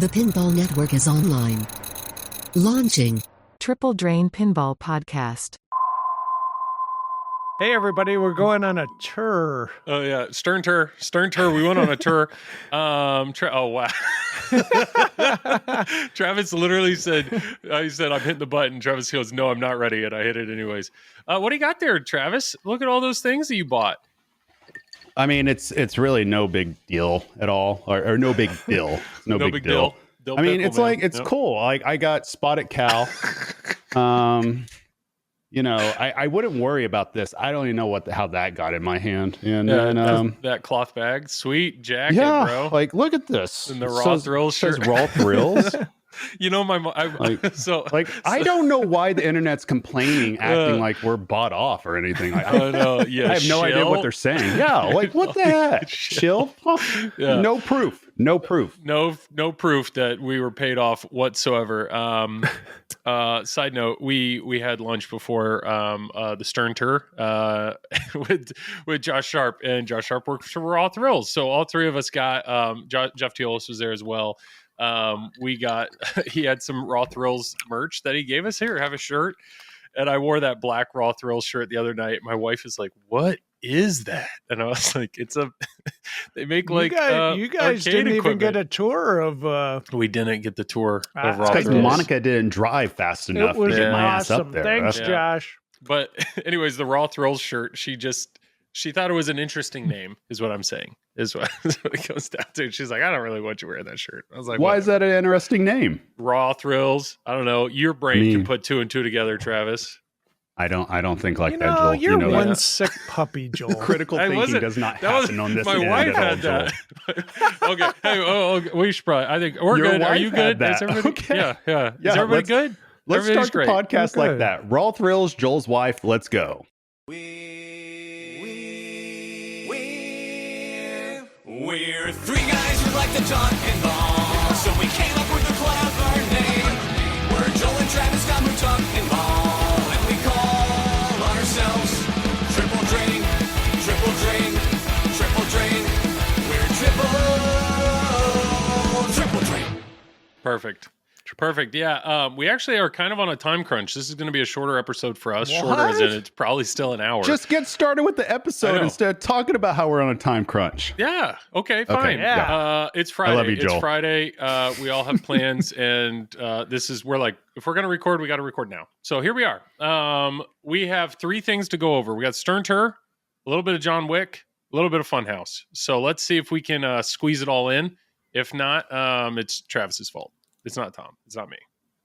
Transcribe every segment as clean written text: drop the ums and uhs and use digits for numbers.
The Pinball Network is online. Launching. Triple Drain Pinball Podcast. Hey everybody, we're going on a tour. Oh yeah, Stern tour. We went on a tour. Oh wow. Travis literally said, "I said I'm hitting the button." Travis goes, "No, I'm not ready," and I hit it anyways. What do you got there, Travis? Look at all those things that you bought. I mean, it's really no big deal at all, or no big deal. No big deal. I mean, it's like it's cool. Like I got Spotted Cow. You know, I wouldn't worry about this. I don't even know how that got in my hand. And then that cloth bag, sweet jacket, bro. Like look at this. And the Raw Thrills shirt. Says Raw Thrills. You know, I don't know why the internet's complaining, acting like we're bought off or anything. I have no idea what they're saying. Yeah, like what the heck? Chill? Yeah. No proof. No proof that we were paid off whatsoever. Side note: we had lunch before the Stern tour with Josh Sharp, and Josh Sharp worked for Raw Thrills. So all three of us got. Jeff Teolis was there as well. He had some Raw Thrills merch that he gave us. Here, have a shirt. And I wore that black Raw Thrills shirt the other night. My wife is like, "What is that?" And I was like, they make like you guys didn't even get a tour of we didn't get the tour of Raw because Thrills. Monica didn't drive fast enough to get my ass up there. Thanks, Josh. But anyways, the Raw Thrills shirt, she thought it was an interesting name, is what I'm saying. Is what it comes down to. She's like, "I don't really want you wearing that shirt." I was like, "Why is that an interesting name?" Raw Thrills. I don't know. Your brain can put two and two together, Travis. I don't think like that, Joel. You're one sick puppy, Joel. Critical thinking does not happen on this. My wife had that. Okay. Hey, we should probably. I think we're good. Are you good? Is everybody? Okay. Yeah. Is everybody good? Let's start the podcast like that. Raw Thrills, Joel's wife. Let's go. We're three guys who like to talk pinball, so we came up with a clever name. We're Joel and Travis Scott who talk pinball, and we call ourselves Triple Drain, Triple Drain, Triple Drain. We're Triple Drain. Perfect. Yeah. We actually are kind of on a time crunch. This is going to be a shorter episode for us. What? Shorter as in it's probably still an hour. Just get started with the episode instead of talking about how we're on a time crunch. Yeah. Okay, fine. Okay, yeah. It's Friday. I love you, Joel. It's Friday. We all have plans, and we're like, if we're going to record, we got to record now. So here we are. We have three things to go over. We got Stern tour, a little bit of John Wick, a little bit of FunHouse. So let's see if we can squeeze it all in. If not, it's Travis's fault. It's not Tom. It's not me.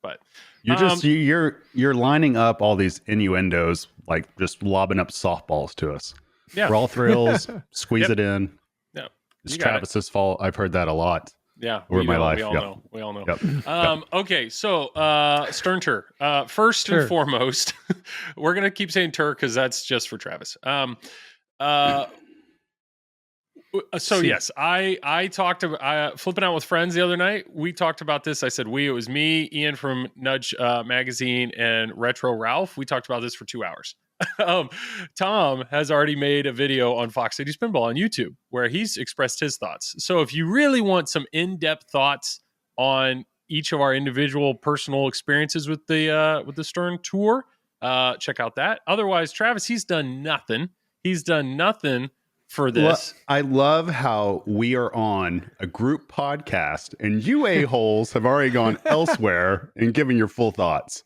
But you're lining up all these innuendos, like just lobbing up softballs to us. Yeah. Raw Thrills, squeeze it in. Yeah. It's Travis's fault. I've heard that a lot. Yeah. Over my life. We all know. Yep. Okay. So Stern tour. First and foremost, we're gonna keep saying tour because that's just for Travis. So yes, I talked about flipping out with friends the other night. We talked about this. I said it was me, Ian from Nudge Magazine, and Retro Ralph. We talked about this for 2 hours. Tom has already made a video on Fox Cities Pinball on YouTube where he's expressed his thoughts. So if you really want some in-depth thoughts on each of our individual personal experiences with the Stern tour, check out that. Otherwise, Travis, he's done nothing. For this. I love how we are on a group podcast and you a-holes have already gone elsewhere and given your full thoughts.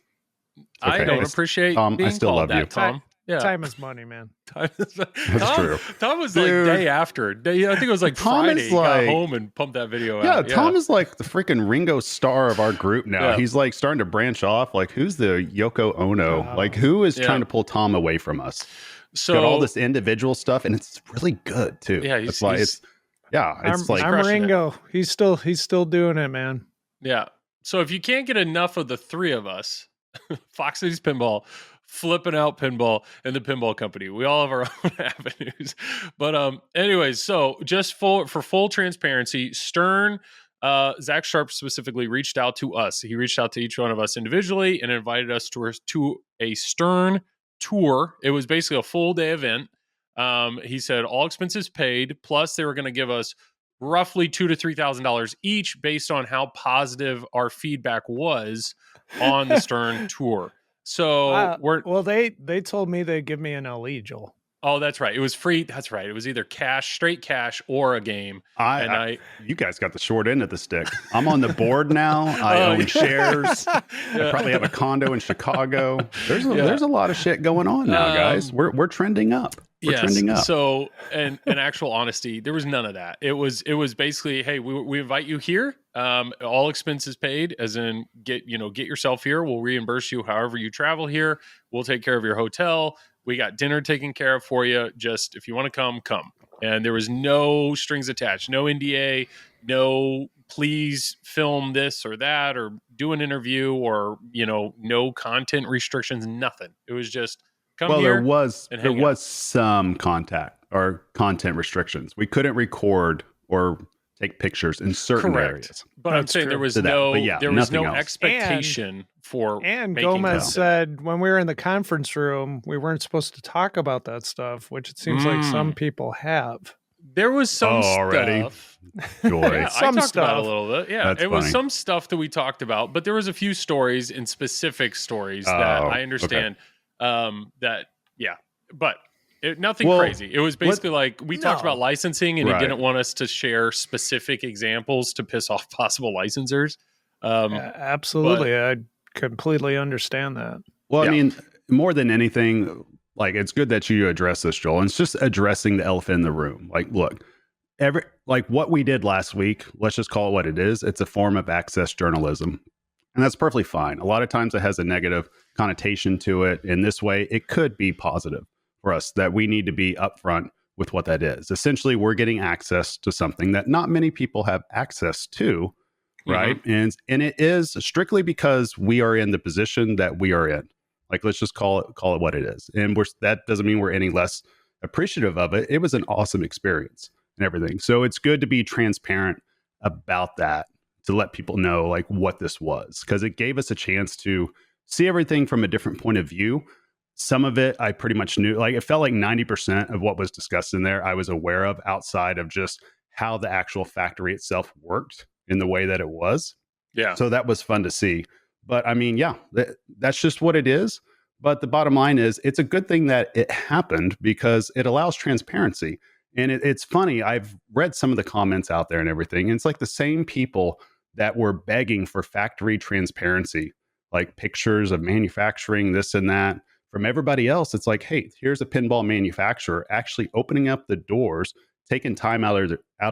Okay. I don't appreciate Tom, being I still love you. Tom. Yeah. Time is money, man. That's true. Tom was like day after. I think it was like Tom Friday. He got home and pumped that video out. Yeah, Tom is like the freaking Ringo Starr of our group now. Yeah. He's like starting to branch off. Like, who's the Yoko Ono? Like, who is trying to pull Tom away from us? So got all this individual stuff, and it's really good too. Yeah, I'm Ringo. He's still doing it, man. Yeah. So if you can't get enough of the three of us, Fox Cities Pinball, Flipping Out Pinball, and the Pinball Company, we all have our own avenues. But anyways, so just for full transparency, Stern, Zach Sharp specifically reached out to us. He reached out to each one of us individually and invited us to a Stern tour. It was basically a full day event. He said all expenses paid, plus they were going to give us roughly $2,000 to $3,000 each based on how positive our feedback was on the Stern tour. So they told me they'd give me an LE, Joel. Oh, that's right. It was free. That's right. It was either straight cash, or a game. You guys got the short end of the stick. I'm on the board now. I own shares. I probably have a condo in Chicago. There's a lot of shit going on now, guys. We're trending up. We're trending up. So, and in actual honesty, there was none of that. It was basically, hey, we invite you here. All expenses paid, as in get yourself here. We'll reimburse you however you travel here. We'll take care of your hotel. We got dinner taken care of for you. Just if you want to come. And there was no strings attached, no NDA, no please film this or that or do an interview or, no content restrictions, nothing. It was just come here. There was some contact or content restrictions. We couldn't record or take pictures in certain areas. But I'm saying there was no expectation for. And Gomez said when we were in the conference room, we weren't supposed to talk about that stuff, which it seems like some people have. There was some stuff. Joy. I talked about it a little bit. Yeah, it was some stuff that we talked about, but there was a few stories and specific stories that I understand. But nothing crazy. It was basically we talked about licensing, and he didn't want us to share specific examples to piss off possible licensors. Absolutely. I completely understand that. Well, I mean, more than anything, it's good that you address this, Joel. And it's just addressing the elephant in the room. Look, what we did last week, let's just call it what it is. It's a form of access journalism. And that's perfectly fine. A lot of times it has a negative connotation to it. In this way, it could be positive for us, that we need to be upfront with what that is. Essentially, we're getting access to something that not many people have access to, right? And it is strictly because we are in the position that we are in. Let's just call it what it is. And that doesn't mean we're any less appreciative of it. It was an awesome experience and everything. So it's good to be transparent about that, to let people know what this was, because it gave us a chance to see everything from a different point of view. Some of it I pretty much knew. It felt like 90% of what was discussed in there I was aware of, outside of just how the actual factory itself worked in the way that it was. Yeah. So that was fun to see. But I mean, that's just what it is. But the bottom line is, it's a good thing that it happened because it allows transparency. And it's funny. I've read some of the comments out there and everything. And it's the same people that were begging for factory transparency, pictures of manufacturing, this and that. From everybody else, it's hey, here's a pinball manufacturer actually opening up the doors, taking time out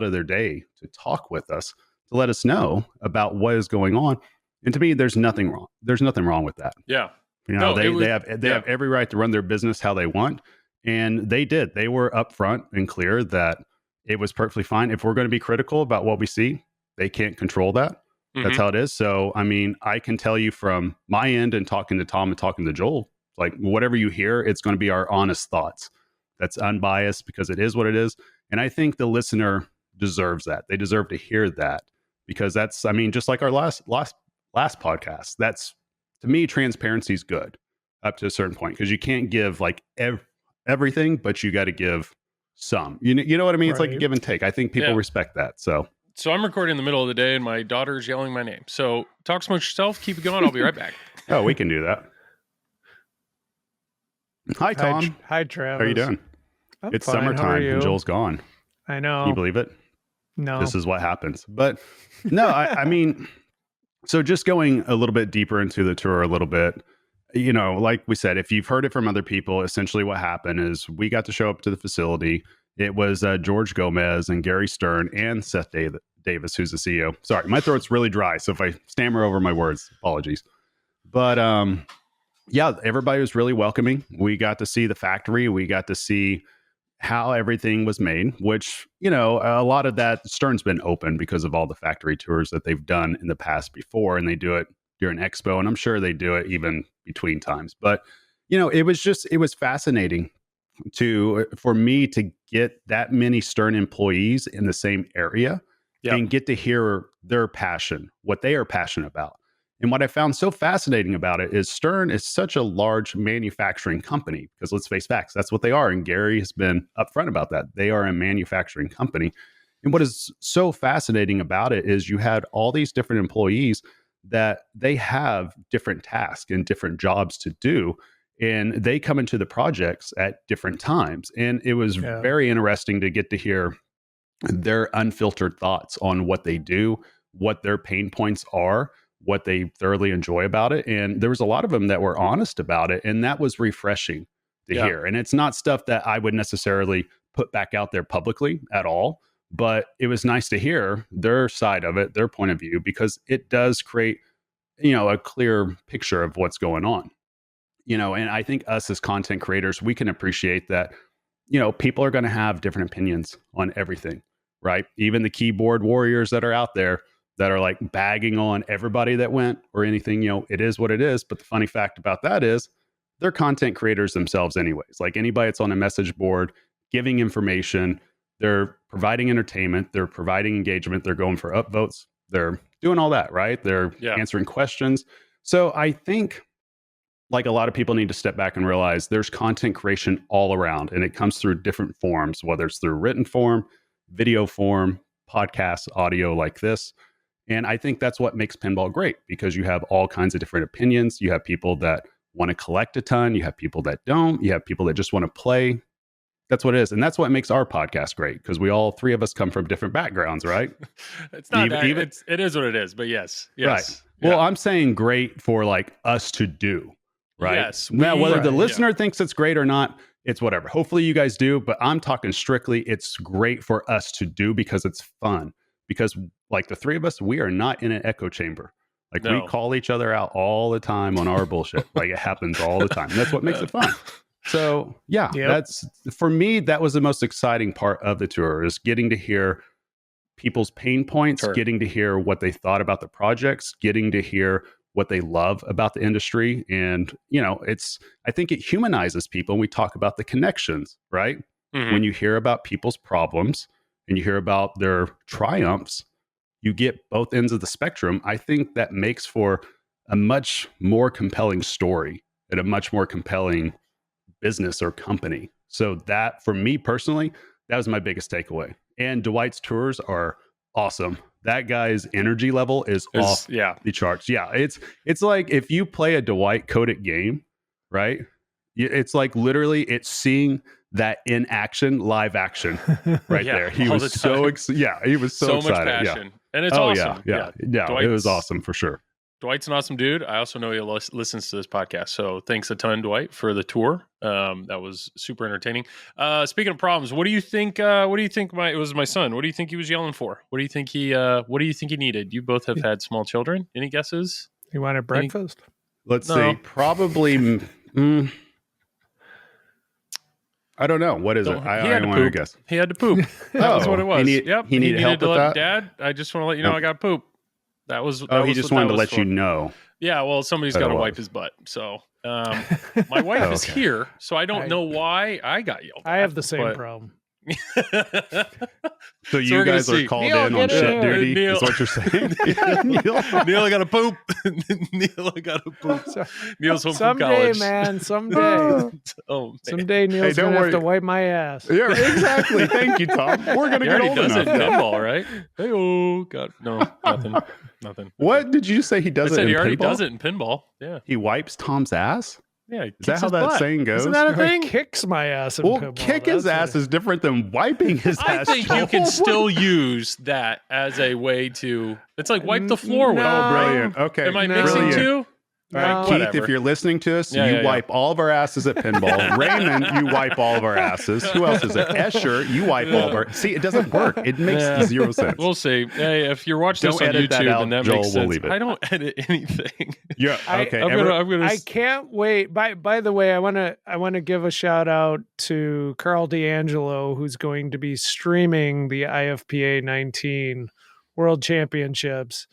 of their day to talk with us, to let us know about what is going on. And to me, there's nothing wrong. There's nothing wrong with that. Yeah. They have every right to run their business how they want. And they did. They were upfront and clear that it was perfectly fine. If we're going to be critical about what we see, they can't control that. That's how it is. So, I mean, I can tell you from my end, and talking to Tom and talking to Joel, whatever you hear, it's going to be our honest thoughts. That's unbiased, because it is what it is. And I think the listener deserves that. They deserve to hear that, because that's, I mean, just like our last podcast, that's, to me, transparency is good up to a certain point, because you can't give everything, but you got to give some. You know what I mean? Right. It's like a give and take. I think people respect that. So I'm recording in the middle of the day, and my daughter's yelling my name. So talk amongst yourself. Keep it going. I'll be right back. Oh, we can do that. Hi, Tom. Hi, Travis. How are you doing? It's fine. Summertime and Joel's gone. I know. Can you believe it? No. This is what happens. But no, I mean, so just going a little bit deeper into the tour a little bit, like we said, if you've heard it from other people, essentially what happened is we got to show up to the facility. It was George Gomez and Gary Stern and Seth Davis, who's the CEO. Sorry, my throat's really dry, so if I stammer over my words, apologies. But everybody was really welcoming. We got to see the factory. We got to see how everything was made, which, a lot of that, Stern's been open because of all the factory tours that they've done in the past before, and they do it during Expo, and I'm sure they do it even between times. But, it was fascinating for me to get that many Stern employees in the same area and get to hear their passion, what they are passionate about. And what I found so fascinating about it is Stern is such a large manufacturing company, because let's face facts, that's what they are. And Gary has been upfront about that. They are a manufacturing company. And what is so fascinating about it is you had all these different employees that they have different tasks and different jobs to do. And they come into the projects at different times. And it was very interesting to get to hear their unfiltered thoughts on what they do, what their pain points are, what they thoroughly enjoy about it. And there was a lot of them that were honest about it. And that was refreshing to hear. And it's not stuff that I would necessarily put back out there publicly at all. But it was nice to hear their side of it, their point of view, because it does create, a clear picture of what's going on. And I think us as content creators, we can appreciate that, people are going to have different opinions on everything, right? Even the keyboard warriors that are out there that are like bagging on everybody that went or anything, it is what it is. But the funny fact about that is they're content creators themselves anyways. Like anybody that's on a message board, giving information, they're providing entertainment, they're providing engagement, they're going for upvotes, they're doing all that, right? They're answering questions. So I think like a lot of people need to step back and realize there's content creation all around, and it comes through different forms, whether it's through written form, video form, podcast, audio like this. And I think that's what makes pinball great, because you have all kinds of different opinions. You have people that want to collect a ton. You have people that don't. You have people that just want to play. That's what it is. And that's what makes our podcast great, because we all three of us come from different backgrounds, right? It's not it is what it is, but yes. Right. Well, I'm saying great for like us to do, right? Yes. Now, whether the listener thinks it's great or not, it's whatever. Hopefully you guys do, but I'm talking strictly, it's great for us to do because it's fun. Because like the three of us, we are not in an echo chamber. Like we call each other out all the time on our bullshit. Like it happens all the time. And that's what makes it fun. So that's, for me, that was the most exciting part of the tour, is getting to hear people's pain points, getting to hear what they thought about the projects, getting to hear what they love about the industry. And, I think it humanizes people. And we talk about the connections, right? Mm-hmm. When you hear about people's problems and you hear about their triumphs, you get both ends of the spectrum. I think that makes for a much more compelling story and a much more compelling business or company. So that, for me personally, that was my biggest takeaway. And Dwight's tours are awesome. That guy's energy level is off the charts. Yeah, it's like if you play a Dwight coded game, right? It's like literally it's seeing that in action, live action, right there. He was he was so excited. Much passion, and it's awesome. Yeah, it was awesome for sure. Dwight's an awesome dude. I also know he listens to this podcast. So thanks a ton, Dwight, for the tour. That was super entertaining. Speaking of problems, what do you think? It was my son. What do you think he was yelling for? What do you think he needed? You both have had small children. Any guesses? He wanted breakfast. Let's see. Probably. I don't know. What is it? I don't want to guess. He had to poop. That was what it was. He needed help with that? Dad, I just want to let you know I got to poop. That was. He just wanted to let you know. Yeah, well, somebody's got to wipe his butt. So my wife is here, so I don't know why I got yelled at. I have the same problem. So you guys are called in on shit duty, Neil, is what you're saying? Neil, I got to poop. Neil, I got to poop. Neil's home from college. Someday, man, someday. Someday Neil's going to have to wipe my ass. Yeah, exactly. Thank you, Tom. We're going to get old enough. He does it in pinball, right? Hey-oh. God, no, nothing. What did you say he does it in pinball? He already does it in pinball. Yeah. He wipes Tom's ass? Yeah, is that how that saying goes? Isn't that a thing? He kicks my ass in pinball. Kick his ass is different than wiping his ass. I think you can still use that as a way to... It's like wipe the floor with. Oh, brilliant. Okay. Am I mixing two? All right, Keith, if you're listening to us, you wipe all of our asses at pinball. Raymond, you wipe all of our asses. Who else is it? Escher, you wipe all of our... See, it doesn't work. It makes zero sense. We'll see. Hey, if you're watching this on YouTube, then that makes sense. We'll leave it. I don't edit anything. Yeah, okay. I can't wait. By the way, I want to give a shout out to Carl D'Angelo, who's going to be streaming the IFPA 19 World Championships,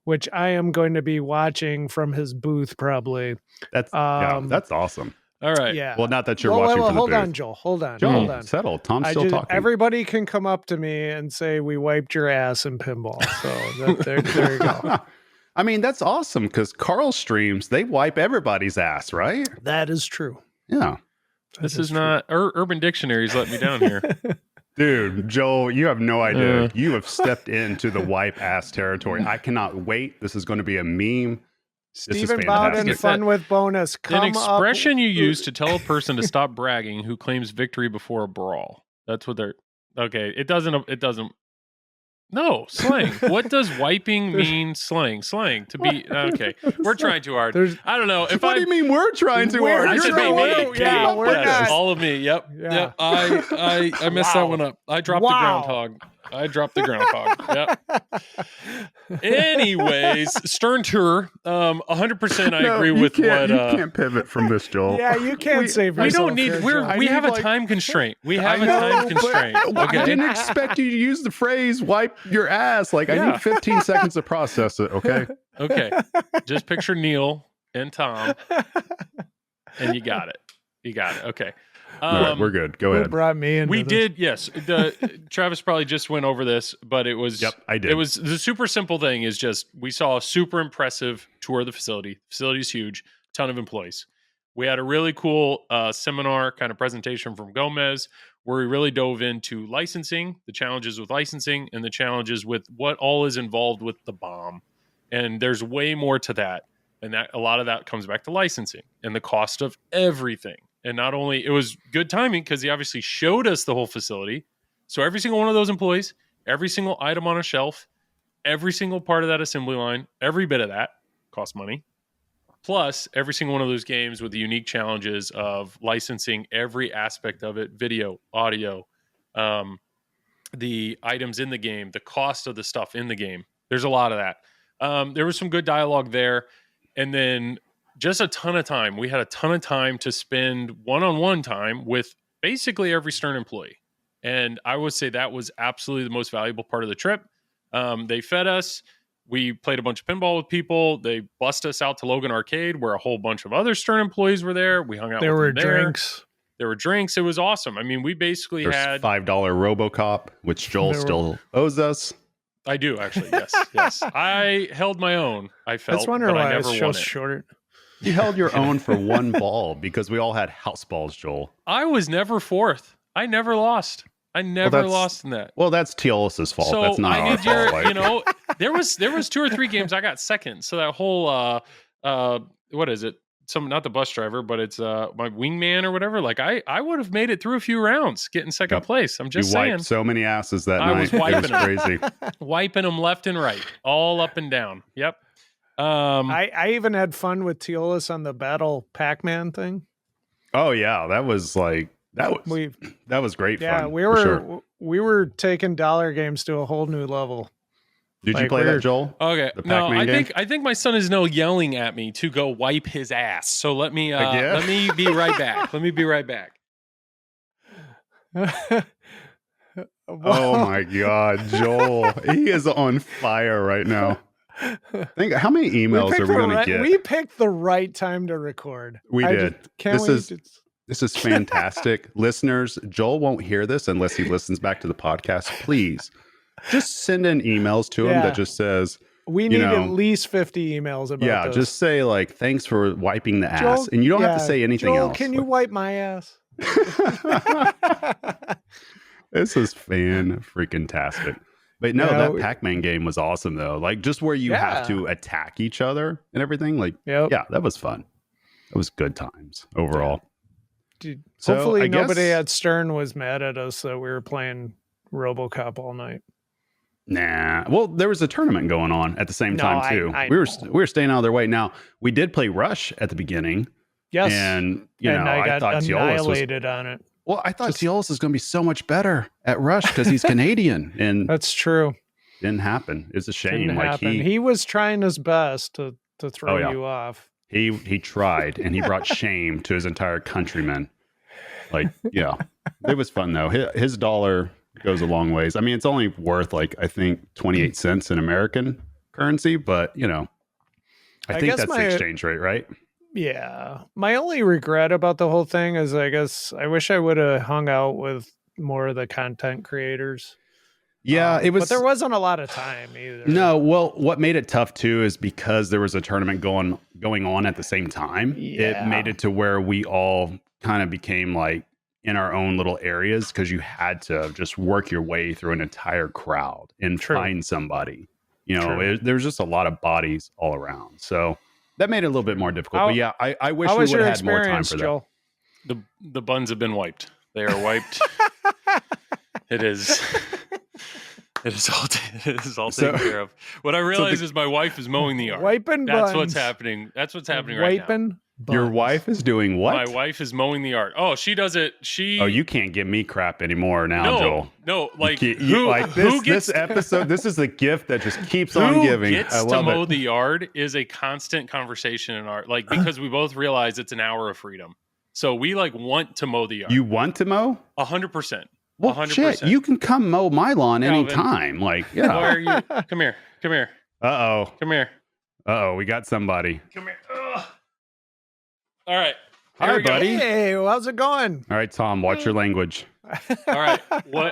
which I am going to be watching from his booth probably. That's awesome. All right. Yeah. Well, not that you're watching from the booth. Hold on, Joel. Hold on. Settle. Tom's still talking. Everybody can come up to me and say, we wiped your ass in pinball. So there you go. I mean, that's awesome, because Carl streams, they wipe everybody's ass, right? That is true. Yeah. This is not... Urban Dictionary's let me down here. Dude, Joel, you have no idea. You have stepped into the wipe ass territory. I cannot wait. This is going to be a meme. Stephen Bowden, Fun with Bonus. An expression you use to tell a person to stop bragging who claims victory before a brawl. That's what they're... Okay, it doesn't... No, slang. What does wiping mean? Slang to be... Okay, we're trying too hard. I don't know. What do you mean we're trying too hard? I said me. Yeah, we're not. All of me. Yep. Yeah. Yep. I messed that one up. I dropped the groundhog. Yep. Anyways, Stern Tour. 100%. I agree with what. You can't pivot from this, Joel. Yeah, you can't save We yourself. don't need. We have a time constraint. We have a time constraint. I Okay. didn't expect you to use the phrase "wipe your ass." Like I need 15 seconds to process it. Okay. Okay. Just picture Neil and Tom, and you got it. Okay. All right, we're good. Go ahead. Brought me into We this. did, yes. Travis probably just went over this, but it was. Yep, I did. It was the super simple thing. Is just we saw a super impressive tour of the facility. Facility's huge, ton of employees. We had a really cool seminar kind of presentation from Gomez, where we really dove into licensing, the challenges with licensing, and the challenges with what all is involved with the bomb. And there's way more to that, and that a lot of that comes back to licensing and the cost of everything. And not only, it was good timing because he obviously showed us the whole facility. So every single one of those employees, every single item on a shelf, every single part of that assembly line, every bit of that costs money. Plus every single one of those games with the unique challenges of licensing every aspect of it, video, audio, the items in the game, the cost of the stuff in the game. There's a lot of that. There was some good dialogue there. And then just a ton of time. We had a ton of time to spend one-on-one time with basically every Stern employee. And I would say that was absolutely the most valuable part of the trip. They fed us. We played a bunch of pinball with people. They bussed us out to Logan Arcade, where a whole bunch of other Stern employees were there. We hung out There with were them drinks. There were drinks. It was awesome. I mean, we basically There's had $5 RoboCop, which Joel still owes us. I do, actually. Yes. I held my own, I felt. That's wondering but I why never it's won so it. short. You held your own for one ball because we all had house balls, Joel. I was never fourth. I never lost. I never lost in that. Well, that's Teolis's fault. So that's not I our need your, fault. there was 2 or 3 games I got second. So that whole what is it? Not the bus driver, but it's my wingman or whatever. Like I would have made it through a few rounds, getting second place. I'm just saying. You wiped so many asses that I night. was wiping it was crazy. Wiping them left and right, all up and down. Yep. I even had fun with Teolis on the Battle Pac-Man thing. Oh yeah, that was great Yeah, fun. we were taking dollar games to a whole new level. Did you play that, Joel? Okay. The No, Pac-Man game? I think my son is now yelling at me to go wipe his ass. So let me be right back. Let me be right back. Oh my God, Joel. He is on fire right now. Think how many emails are we going to get? We picked the right time to record. We did. Can't This is fantastic. Listeners, Joel won't hear this unless he listens back to the podcast. Please just send in emails to him that just says, we need at least 50 emails about this. Just say like, thanks for wiping the ass. And you don't have to say anything Joel, else. can you wipe my ass? This is fan-freaking-tastic. But no, that Pac-Man game was awesome though. Like just where you have to attack each other and everything. Like, yeah, that was fun. It was good times overall. Dude, So, hopefully I nobody guess- at Stern was mad at us that we were playing RoboCop all night. Nah. Well, there was a tournament going on at the same time too. I we know. were staying out of their way. Now we did play Rush at the beginning. Yes, And I got thought Teolis was. annihilated on it. Well, I thought Teolis is going to be so much better at Rush because he's Canadian, and That's true. didn't happen. It's a shame. Didn't Like happen. he He was trying his best to throw you off. he tried, and he brought shame to his entire countrymen. Like, yeah, it was fun though. His dollar goes a long ways. I mean, it's only worth like I think 28 cents in American currency, but I think guess that's the exchange rate, right? Yeah. My only regret about the whole thing is I guess I wish I would have hung out with more of the content creators. Yeah, it was. But there wasn't a lot of time either. No, well, what made it tough too is because there was a tournament going on at the same time. Yeah. It made it to where we all kind of became like, in our own little areas because you had to just work your way through an entire crowd and find somebody. There's just a lot of bodies all around. So that made it a little bit more difficult. But yeah, I wish we would have had more time for Joel? that. The buns have been wiped. They are wiped. It is all taken care of. What I realize is my wife is mowing the yard. Wiping buns. That's what's happening. That's what's happening right now. Buns. Your wife is doing what? My wife is mowing the yard. Oh, she does it. You can't give me crap anymore now, Joel. No, like this episode. This is a gift that just keeps on giving. Who gets to mow the yard is a constant conversation in our because we both realize it's an hour of freedom. So we want to mow the yard. You want to mow? 100%. Well, 100%. Shit, you can come mow my lawn anytime. Why are you? Come here. Uh-oh. Come here. Uh-oh, we got somebody. Come here. Ugh. All right. Hi, buddy. Hey, how's it going? All right, Tom, watch your language. All right.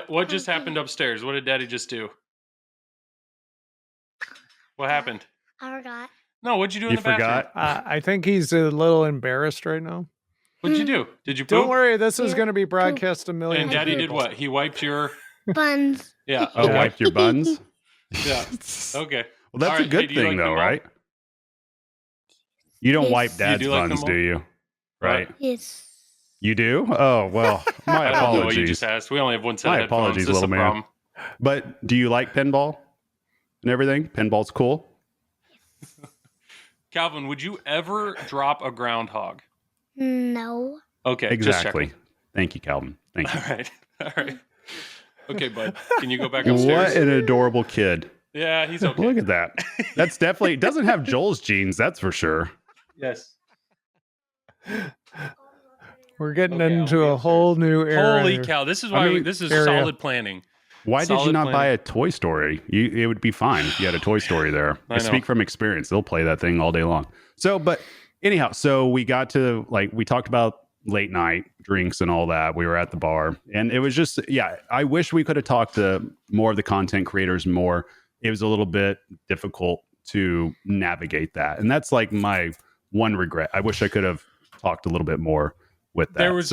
What just happened upstairs? What did Daddy just do? What happened? I forgot. No, what'd you do in the bathroom? Forgot? I think he's a little embarrassed right now. What'd you do? Did you poop? Don't worry, this is going to be broadcast a million And Daddy people. did what? He wiped your... Buns. Yeah. Oh, Okay. wiped your buns? Yeah. Okay. Well, that's All a good thing, though, right? You don't Yes. wipe Dad's You do like buns, pinball? do you? Right? Yes. You do? Oh, well, my I don't know what you apologies. just asked. We only have one set My of headphones. apologies, This is little the man. problem. But do you like pinball and everything? Pinball's cool? Calvin, would you ever drop a groundhog? No. Okay. Exactly. Just Thank you, Calvin. Thank you. All right. Okay, bud. Can you go back upstairs? What an adorable kid. Yeah, he's okay. Look at that. That's definitely, doesn't have Joel's genes, that's for sure. Yes. We're getting Okay, into I'll be a whole new era. Holy cow. This is why this is area. solid planning. Why did you Solid not plan. buy a Toy Story? It would be fine if you had a Toy Story there. I I know. speak from experience. They'll play that thing all day long. So, but anyhow, so we got to, we talked about late night drinks and all that. We were at the bar and it was just, I wish we could have talked to more of the content creators more. It was a little bit difficult to navigate that. And that's my one regret. I wish I could have talked a little bit more with that. There was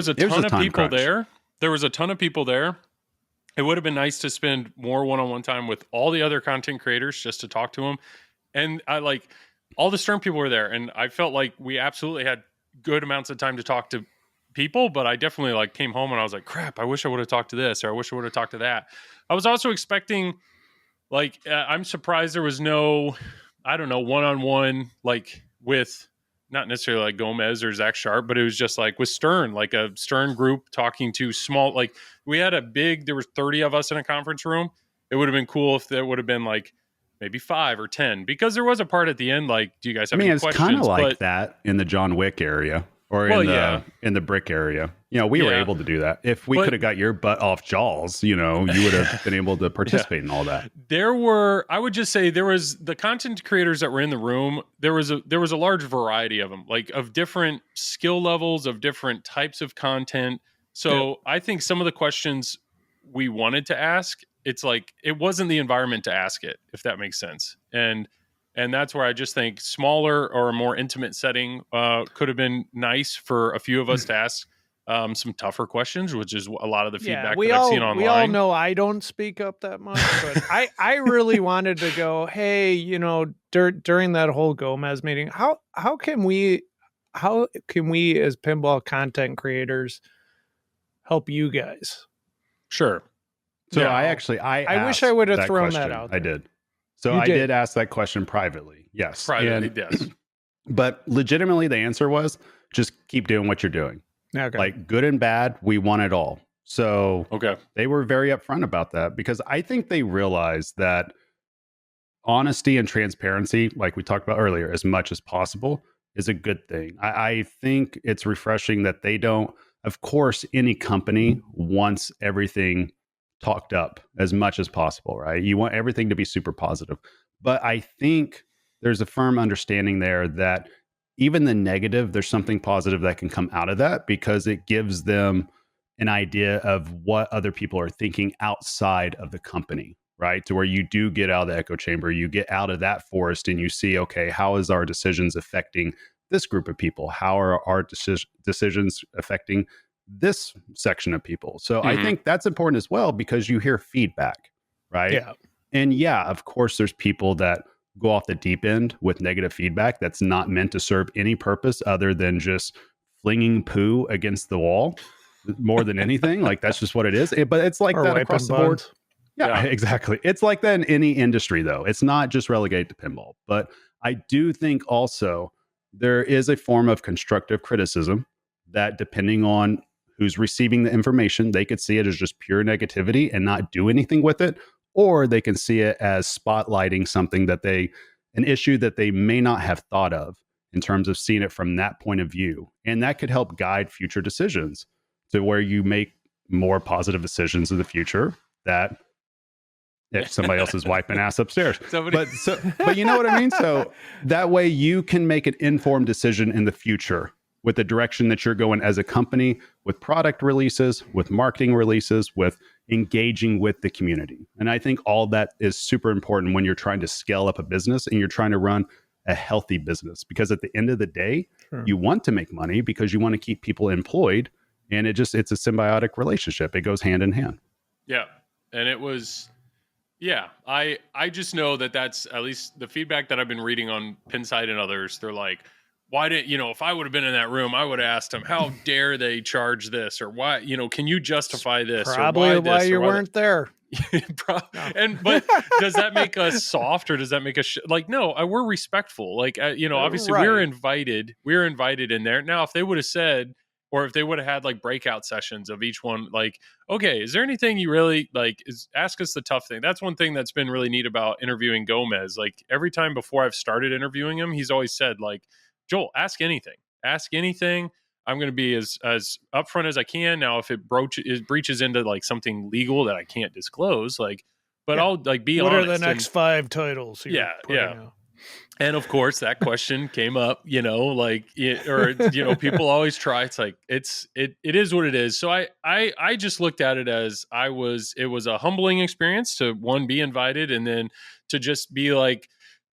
a ton of people crunch. there. There was a ton of people there. It would have been nice to spend more one-on-one time with all the other content creators just to talk to them. And I all the Stern people were there, and I felt like we absolutely had good amounts of time to talk to people, but I definitely came home and I was like, crap, I wish I would have talked to this, or I wish I would have talked to that. I was also expecting I'm surprised there was no, I don't know, one-on-one with not necessarily Gomez or Zach Sharp, but it was just with Stern, a Stern group talking to small, we had there were 30 of us in a conference room. It would have been cool if there would have been maybe 5 or 10, because there was a part at the end, do you guys have any it's questions? kind of like that in the John Wick area or in the brick area. We were able to do that. If we could have got your butt off Jaws, you would have been able to participate in all that. I would just say there was the content creators that were in the room. There was a large variety of them, of different skill levels, of different types of content. So I think some of the questions we wanted to ask, it's it wasn't the environment to ask it, if that makes sense. And that's where I just think smaller or a more intimate setting could have been nice for a few of us to ask some tougher questions, which is a lot of the feedback that I've seen online. We all know I don't speak up that much, but I really wanted to go, hey, during that whole Gomez meeting, how can we as pinball content creators help you guys? Sure. So I wish I would have that thrown question. that out I there. did. So I did ask that question privately. Yes. Privately, yes. But legitimately, the answer was just keep doing what you're doing. Okay. Good and bad, we want it all. So Okay. they were very upfront about that because I think they realized that honesty and transparency, like we talked about earlier, as much as possible is a good thing. I think it's refreshing that they don't, of course, any company wants everything talked up as much as possible, right? You want everything to be super positive. But I think there's a firm understanding there that even the negative, there's something positive that can come out of that because it gives them an idea of what other people are thinking outside of the company, right? To where you do get out of the echo chamber, you get out of that forest and you see, okay, how is our decisions affecting this group of people? How are our decisions affecting this section of people. So I think that's important as well, because you hear feedback, right? Yeah. And yeah, of course, there's people that go off the deep end with negative feedback that's not meant to serve any purpose other than just flinging poo against the wall more than anything. Like, that's just what it is. But it's like Or that wiping across the board. buns. Yeah, exactly. It's like that in any industry, though. It's not just relegated to pinball. But I do think also there is a form of constructive criticism that, depending on who's receiving the information, they could see it as just pure negativity and not do anything with it, or they can see it as spotlighting something that an issue that they may not have thought of in terms of seeing it from that point of view. And that could help guide future decisions to where you make more positive decisions in the future, that if somebody else is wiping ass upstairs. But you know what I mean? So that way you can make an informed decision in the future with the direction that you're going as a company, with product releases, with marketing releases, with engaging with the community. And I think all that is super important when you're trying to scale up a business and you're trying to run a healthy business, because at the end of the day, you want to make money because you want to keep people employed. And it's a symbiotic relationship. It goes hand in hand. Yeah. And it was, I just know that's at least the feedback that I've been reading on Pinside and others. They're like, why didn't, if I would have been in that room, I would have asked them, how dare they charge this? Or why, can you justify this? Probably or why you weren't there. But does that make us soft, or does that make us no? We're respectful. Obviously right. we're invited in there. Now, if they would have said, or if they would have had like breakout sessions of each one, like, okay, is there anything you really like? Ask us the tough thing. That's one thing that's been really neat about interviewing Gomez. Like, every time before I've started interviewing him, he's always said, like, Joel, ask anything. I'm going to be as upfront as I can. Now, if it breaches into like something legal that I can't disclose, I'll like be honest. What are the next 5 titles? Out? And of course, that question came up. People always try. It's like it is what it is. So I just looked at it as it was a humbling experience to, one, be invited, and then to just be like,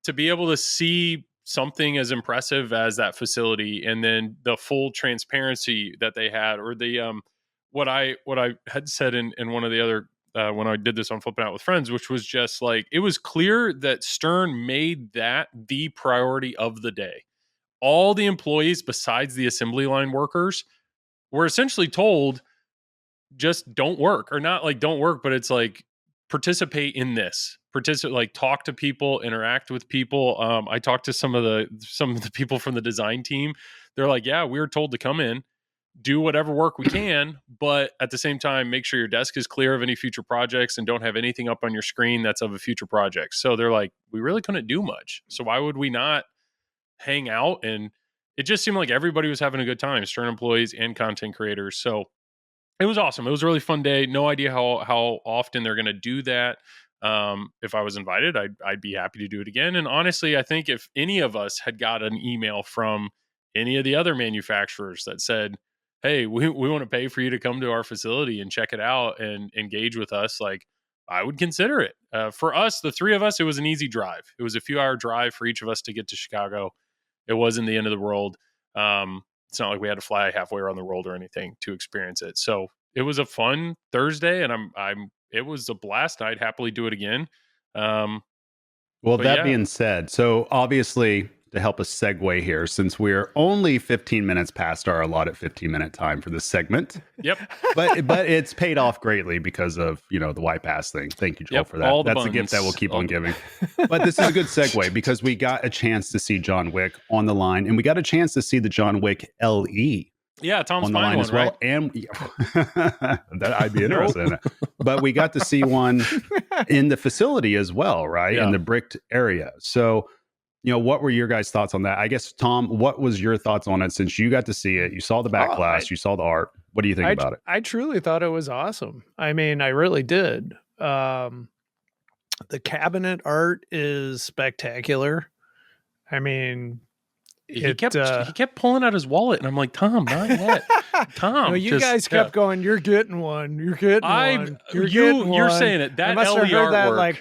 to be able to see something as impressive as that facility, and then the full transparency that they had, or the what I had said in one of the other when I did this on Flipping Out with Friends, which was just like, it was clear that Stern made that the priority of the day. All the employees besides the assembly line workers were essentially told, just don't work, or not like don't work, but it's like, participate in this. Like, talk to people, interact with people. I talked to some of the people from the design team. They're like, yeah, we were told to come in, do whatever work we can, but at the same time, make sure your desk is clear of any future projects and don't have anything up on your screen that's of a future project. So they're like, we really couldn't do much. So why would we not hang out? And it just seemed like everybody was having a good time, Stern employees and content creators. So it was awesome. It was a really fun day. No idea how often they're going to do that. If I was invited, I'd be happy to do it again. And honestly, I think if any of us had got an email from any of the other manufacturers that said, hey, we want to pay for you to come to our facility and check it out and engage with us, like, I would consider it. For us, the 3 of us, it was an easy drive. It was a few-hour drive for each of us to get to Chicago. It wasn't the end of the world. It's not like we had to fly halfway around the world or anything to experience it. So it was a fun Thursday, and it was a blast. I'd happily do it again. Being said, so obviously, to help us segue here, since we're only 15 minutes past our allotted 15-minute time for this segment. Yep. but it's paid off greatly because of, the wipe ass thing. Thank you, Joel, for that. That's a gift that we'll keep on giving. But this is a good segue because we got a chance to see John Wick on the line, and we got a chance to see the John Wick LE. Yeah, Tom's on the line as well, right? And that I'd be interested in it. But we got to see one in the facility as well, right? Yeah. In the bricked area. So, what were your guys' thoughts on that? I guess, Tom, what was your thoughts on it since you got to see it? You saw the back glass, you saw the art. What do you think about it? I truly thought it was awesome. I mean, I really did. The cabinet art is spectacular. I mean, he kept pulling out his wallet, and I'm like, Tom, not yet. Tom, no, you guys kept going, you're getting one. You're getting one. You're saying it. That LE artwork,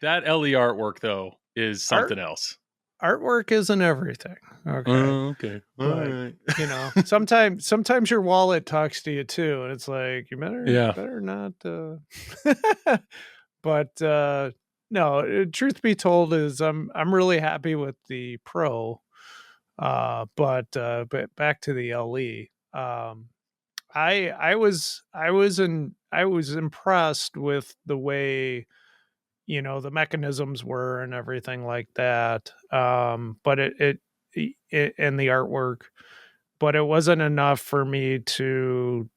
that LE artwork though, is something else. artwork isn't everything. Okay. Okay. All But, right. you know, sometimes your wallet talks to you too, and it's like you better not. But no, truth be told, is I'm really happy with the Pro. But back to the LE. I was impressed with the way, you know, the mechanisms were and everything like that. But it and the artwork, but it wasn't enough for me to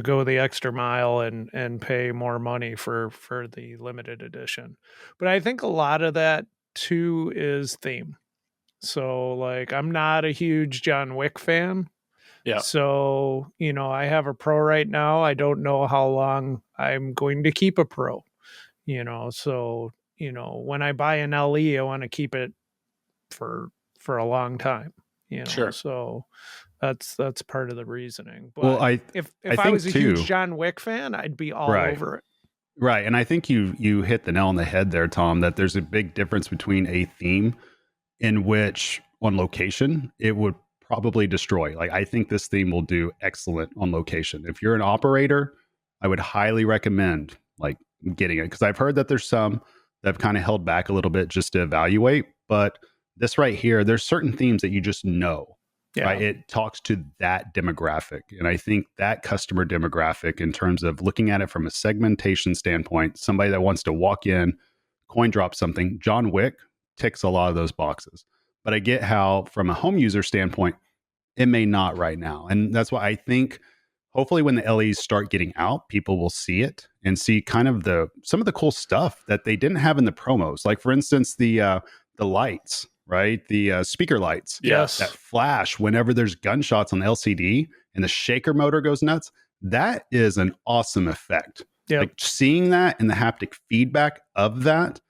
go the extra mile and pay more money for the limited edition. But I think a lot of that too is theme. So like I'm not a huge John Wick fan. Yeah. So, you know, I have a Pro right now. I don't know how long I'm going to keep a Pro, you know. So, you know, when I buy an LE, I want to keep it for a long time, you know. Sure. So that's part of the reasoning. But Well, if I I was a think huge too- John Wick fan, I'd be all Right. over it. Right. And I think you hit the nail on the head there, Tom, that there's a big difference between a theme in which on location it would probably destroy. Like I think this theme will do excellent on location. If you're an operator, I would highly recommend like getting it, because I've heard that there's some that have kind of held back a little bit just to evaluate. But this right here, there's certain themes that you just know. Yeah. Right? It talks to that demographic. And I think that customer demographic, in terms of looking at it from a segmentation standpoint, somebody that wants to walk in, coin drop something, John Wick ticks a lot of those boxes. But I get how, from a home user standpoint, it may not right now. And that's why I think hopefully when the LEs start getting out, people will see it and see kind of some of the cool stuff that they didn't have in the promos. Like for instance, the lights, right? The speaker lights. Yes. That flash whenever there's gunshots on LCD and the shaker motor goes nuts. That is an awesome effect. Yep. Like seeing that and the haptic feedback of that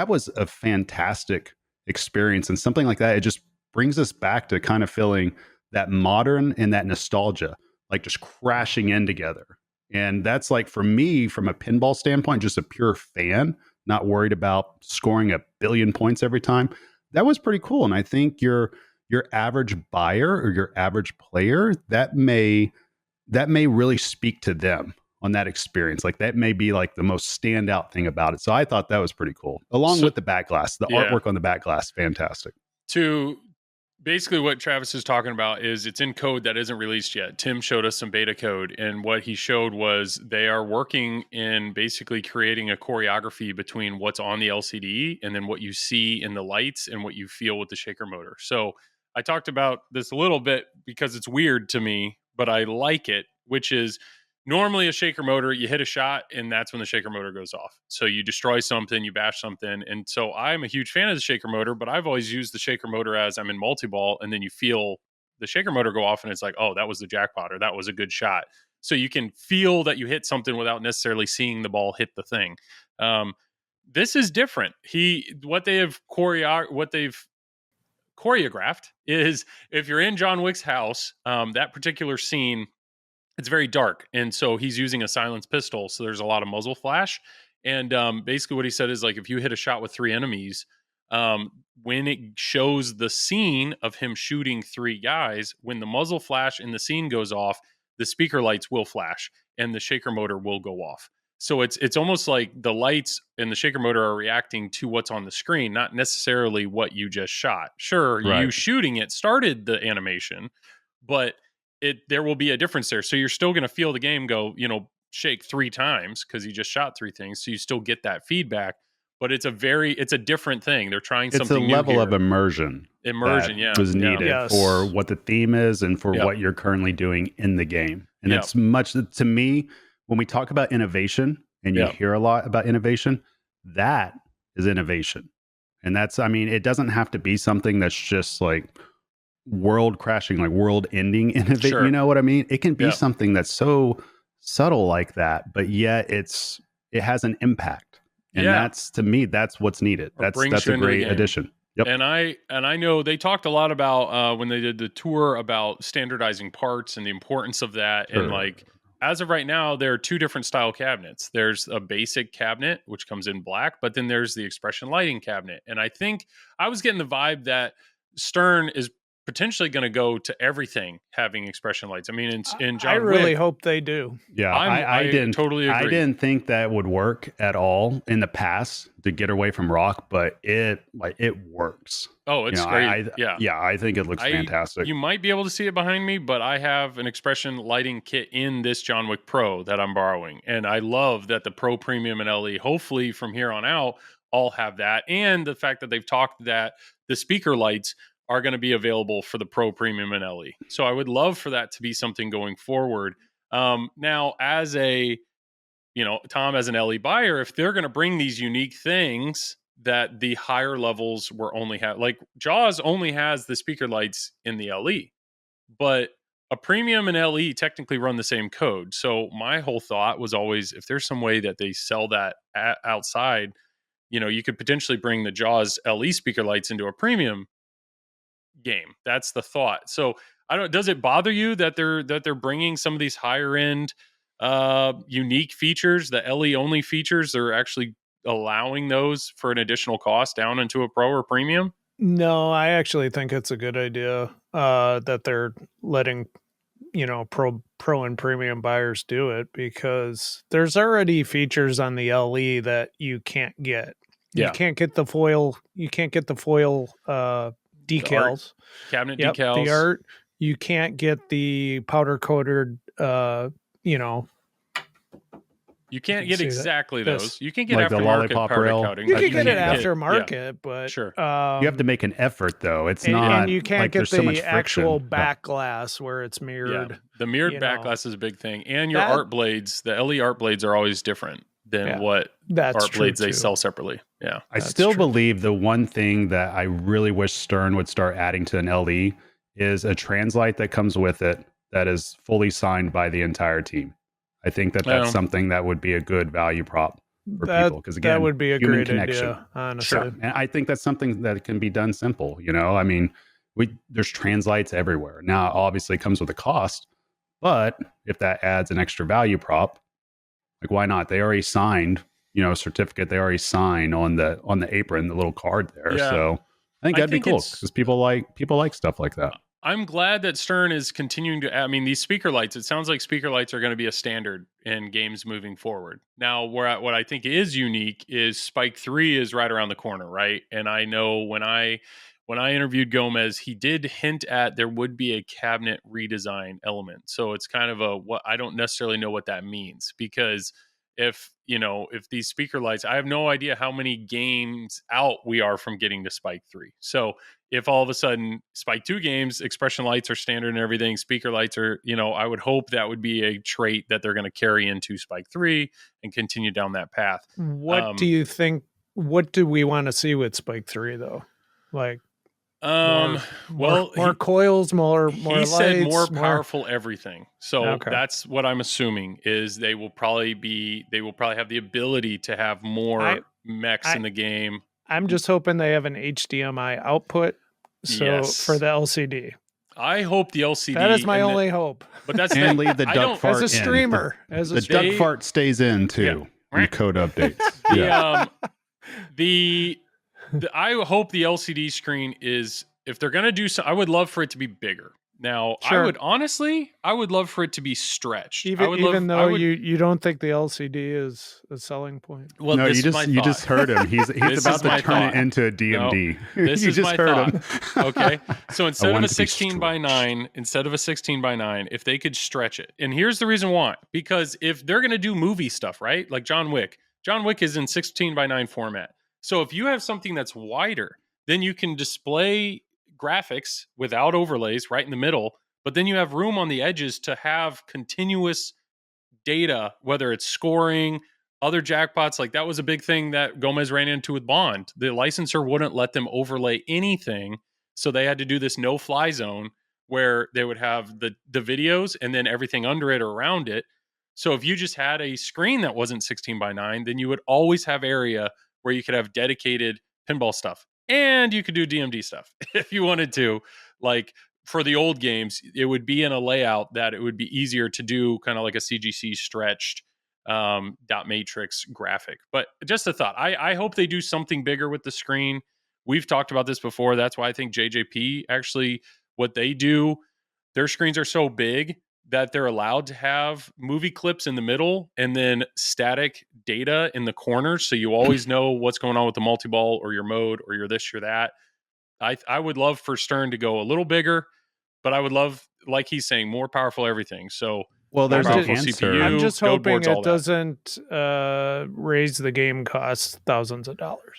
was a fantastic experience. And something like that, it just brings us back to kind of feeling that modern and that nostalgia, like just crashing in together. And that's like, for me, from a pinball standpoint, just a pure fan, not worried about scoring 1 billion points every time. That was pretty cool. And I think your average buyer or your average player, that may really speak to them on that experience. Like that may be like the most standout thing about it. So I thought that was pretty cool. Along with the back glass, the artwork on the back glass, fantastic. To basically what Travis is talking about is it's in code that isn't released yet. Tim showed us some beta code, and what he showed was they are working in basically creating a choreography between what's on the LCD and then what you see in the lights and what you feel with the shaker motor. So I talked about this a little bit because it's weird to me, but I like it, which is normally a shaker motor, you hit a shot and that's when the shaker motor goes off. So you destroy something, you bash something. And so I'm a huge fan of the shaker motor, but I've always used the shaker motor as I'm in multi-ball, and then you feel the shaker motor go off and it's like, oh, that was the jackpot, or that was a good shot. So you can feel that you hit something without necessarily seeing the ball hit the thing. This is different. What they've choreographed is, if you're in John Wick's house, that particular scene, it's very dark. And so he's using a silenced pistol. So there's a lot of muzzle flash. And basically what he said is, like, if you hit a shot with 3 enemies, when it shows the scene of him shooting 3 guys, when the muzzle flash in the scene goes off, the speaker lights will flash and the shaker motor will go off. So it's almost like the lights and the shaker motor are reacting to what's on the screen, not necessarily what you just shot. Sure, Right. You shooting it started the animation, but there will be a difference there. So you're still going to feel the game go, shake 3 times because you just shot 3 things. So you still get that feedback, but it's a different thing. They're trying something new. It's a level here. of immersion. Was needed for what the theme is and for what you're currently doing in the game. And it's much, to me, when we talk about innovation and you hear a lot about innovation, that is innovation. And that's, it doesn't have to be something that's just like world crashing, like world ending innovation. Sure. You know what I mean? It can be something that's so subtle like that, but yet it has an impact. And that's, to me, that's what's needed. That's a great addition. Yep. And I know they talked a lot about when they did the tour about standardizing parts and the importance of that. Sure. And like as of right now, there are two different style cabinets. There's a basic cabinet, which comes in black, but then there's the expression lighting cabinet. And I think I was getting the vibe that Stern is potentially going to go to everything having expression lights. I mean, in John I really Wick, hope they do. Yeah, I didn't totally agree. I didn't think that would work at all in the past to get away from rock, but it works. Oh, it's great. I think it looks fantastic. You might be able to see it behind me, but I have an expression lighting kit in this John Wick Pro that I'm borrowing, and I love that the Pro Premium and LE, hopefully from here on out, all have that, and the fact that they've talked that the speaker lights are going to be available for the Pro Premium and LE. So I would love for that to be something going forward. Now, as Tom, as an LE buyer, if they're going to bring these unique things that the higher levels were only have, like Jaws only has the speaker lights in the LE, but a Premium and LE technically run the same code. So my whole thought was always, if there's some way that they sell that outside, you could potentially bring the Jaws LE speaker lights into a Premium game. That's the thought. So does it bother you that they're bringing some of these higher end unique features, the LE only features? They're actually allowing those for an additional cost down into a Pro or Premium? No, I actually think it's a good idea that they're letting Pro and Premium buyers do it, because there's already features on the LE that you can't get. You can't get the foil. You can't get the foil decals, cabinet decals, the art. You can't get the powder coated, you can't get exactly those. You can get like the aftermarket lollipop powder rail. coating. You but can get it can't aftermarket, but sure. You have to make an effort, though. It's and, not, and you can't like, get there's so much the friction. actual back glass where it's mirrored. Yeah. The mirrored back glass is a big thing, and your art blades. The LE art blades are always different than what art blades they sell separately. Yeah, I still believe the one thing that I really wish Stern would start adding to an LE is a translite that comes with it that is fully signed by the entire team. I think that's something that would be a good value prop for people, because again, that would be a human great connection. idea, honestly. Sure. And I think that's something that can be done simple. I mean, there's translites everywhere. Now, obviously, it comes with a cost, but if that adds an extra value prop, like, why not? They already signed, a certificate. They already sign on the apron, the little card there. Yeah. So I think that'd be cool, because people like stuff like that. I'm glad that Stern is continuing to. I mean, these speaker lights. It sounds like speaker lights are going to be a standard in games moving forward. Now, what I think is unique is Spike 3 is right around the corner, right? And I know when I interviewed Gomez, he did hint at there would be a cabinet redesign element. So it's kind of what I don't necessarily know what that means, because if these speaker lights, I have no idea how many games out we are from getting to Spike 3. So if all of a sudden Spike 2 games, expression lights are standard and everything, speaker lights are, I would hope that would be a trait that they're going to carry into Spike 3 and continue down that path. What do you think? What do we want to see with Spike 3 though? Like, more coils, more he lights, said more powerful everything. So that's what I'm assuming is they will probably have the ability to have more mechs in the game. I'm just hoping they have an HDMI output for the LCD. I hope the LCD. That is my only hope. But that's and leave the duck fart as a streamer. The duck fart stays in too. When code updates. I hope the LCD screen is, if they're going to do so, I would love for it to be bigger. Now, I would love for it to be stretched. Even though you don't think the LCD is a selling point. Well, no, you just heard him. He's about to turn it into a DMD. No, this you is just my heard him. Okay, so instead of a 16 by 9, if they could stretch it, and here's the reason why: because if they're going to do movie stuff, right, like John Wick is in 16 by 9 format. So if you have something that's wider, then you can display graphics without overlays right in the middle, but then you have room on the edges to have continuous data, whether it's scoring, other jackpots. Like that was a big thing that Gomez ran into with Bond. The licensor wouldn't let them overlay anything, so they had to do this no-fly zone where they would have the videos and then everything under it or around it. So if you just had a screen that wasn't 16 by 9, then you would always have area where you could have dedicated pinball stuff. And you could do DMD stuff if you wanted to, like for the old games, it would be in a layout that it would be easier to do kind of like a CGC stretched dot matrix graphic. But just a thought. I hope they do something bigger with the screen. We've talked about this before. That's why I think JJP actually, what they do, their screens are so big that they're allowed to have movie clips in the middle and then static data in the corners. So you always know what's going on with the multi-ball or your mode or your this or that. I would love for Stern to go a little bigger, but I would love, like he's saying, more powerful everything. So, well, there's an answer. CPU, I'm just hoping boards, it doesn't raise the game costs thousands of dollars.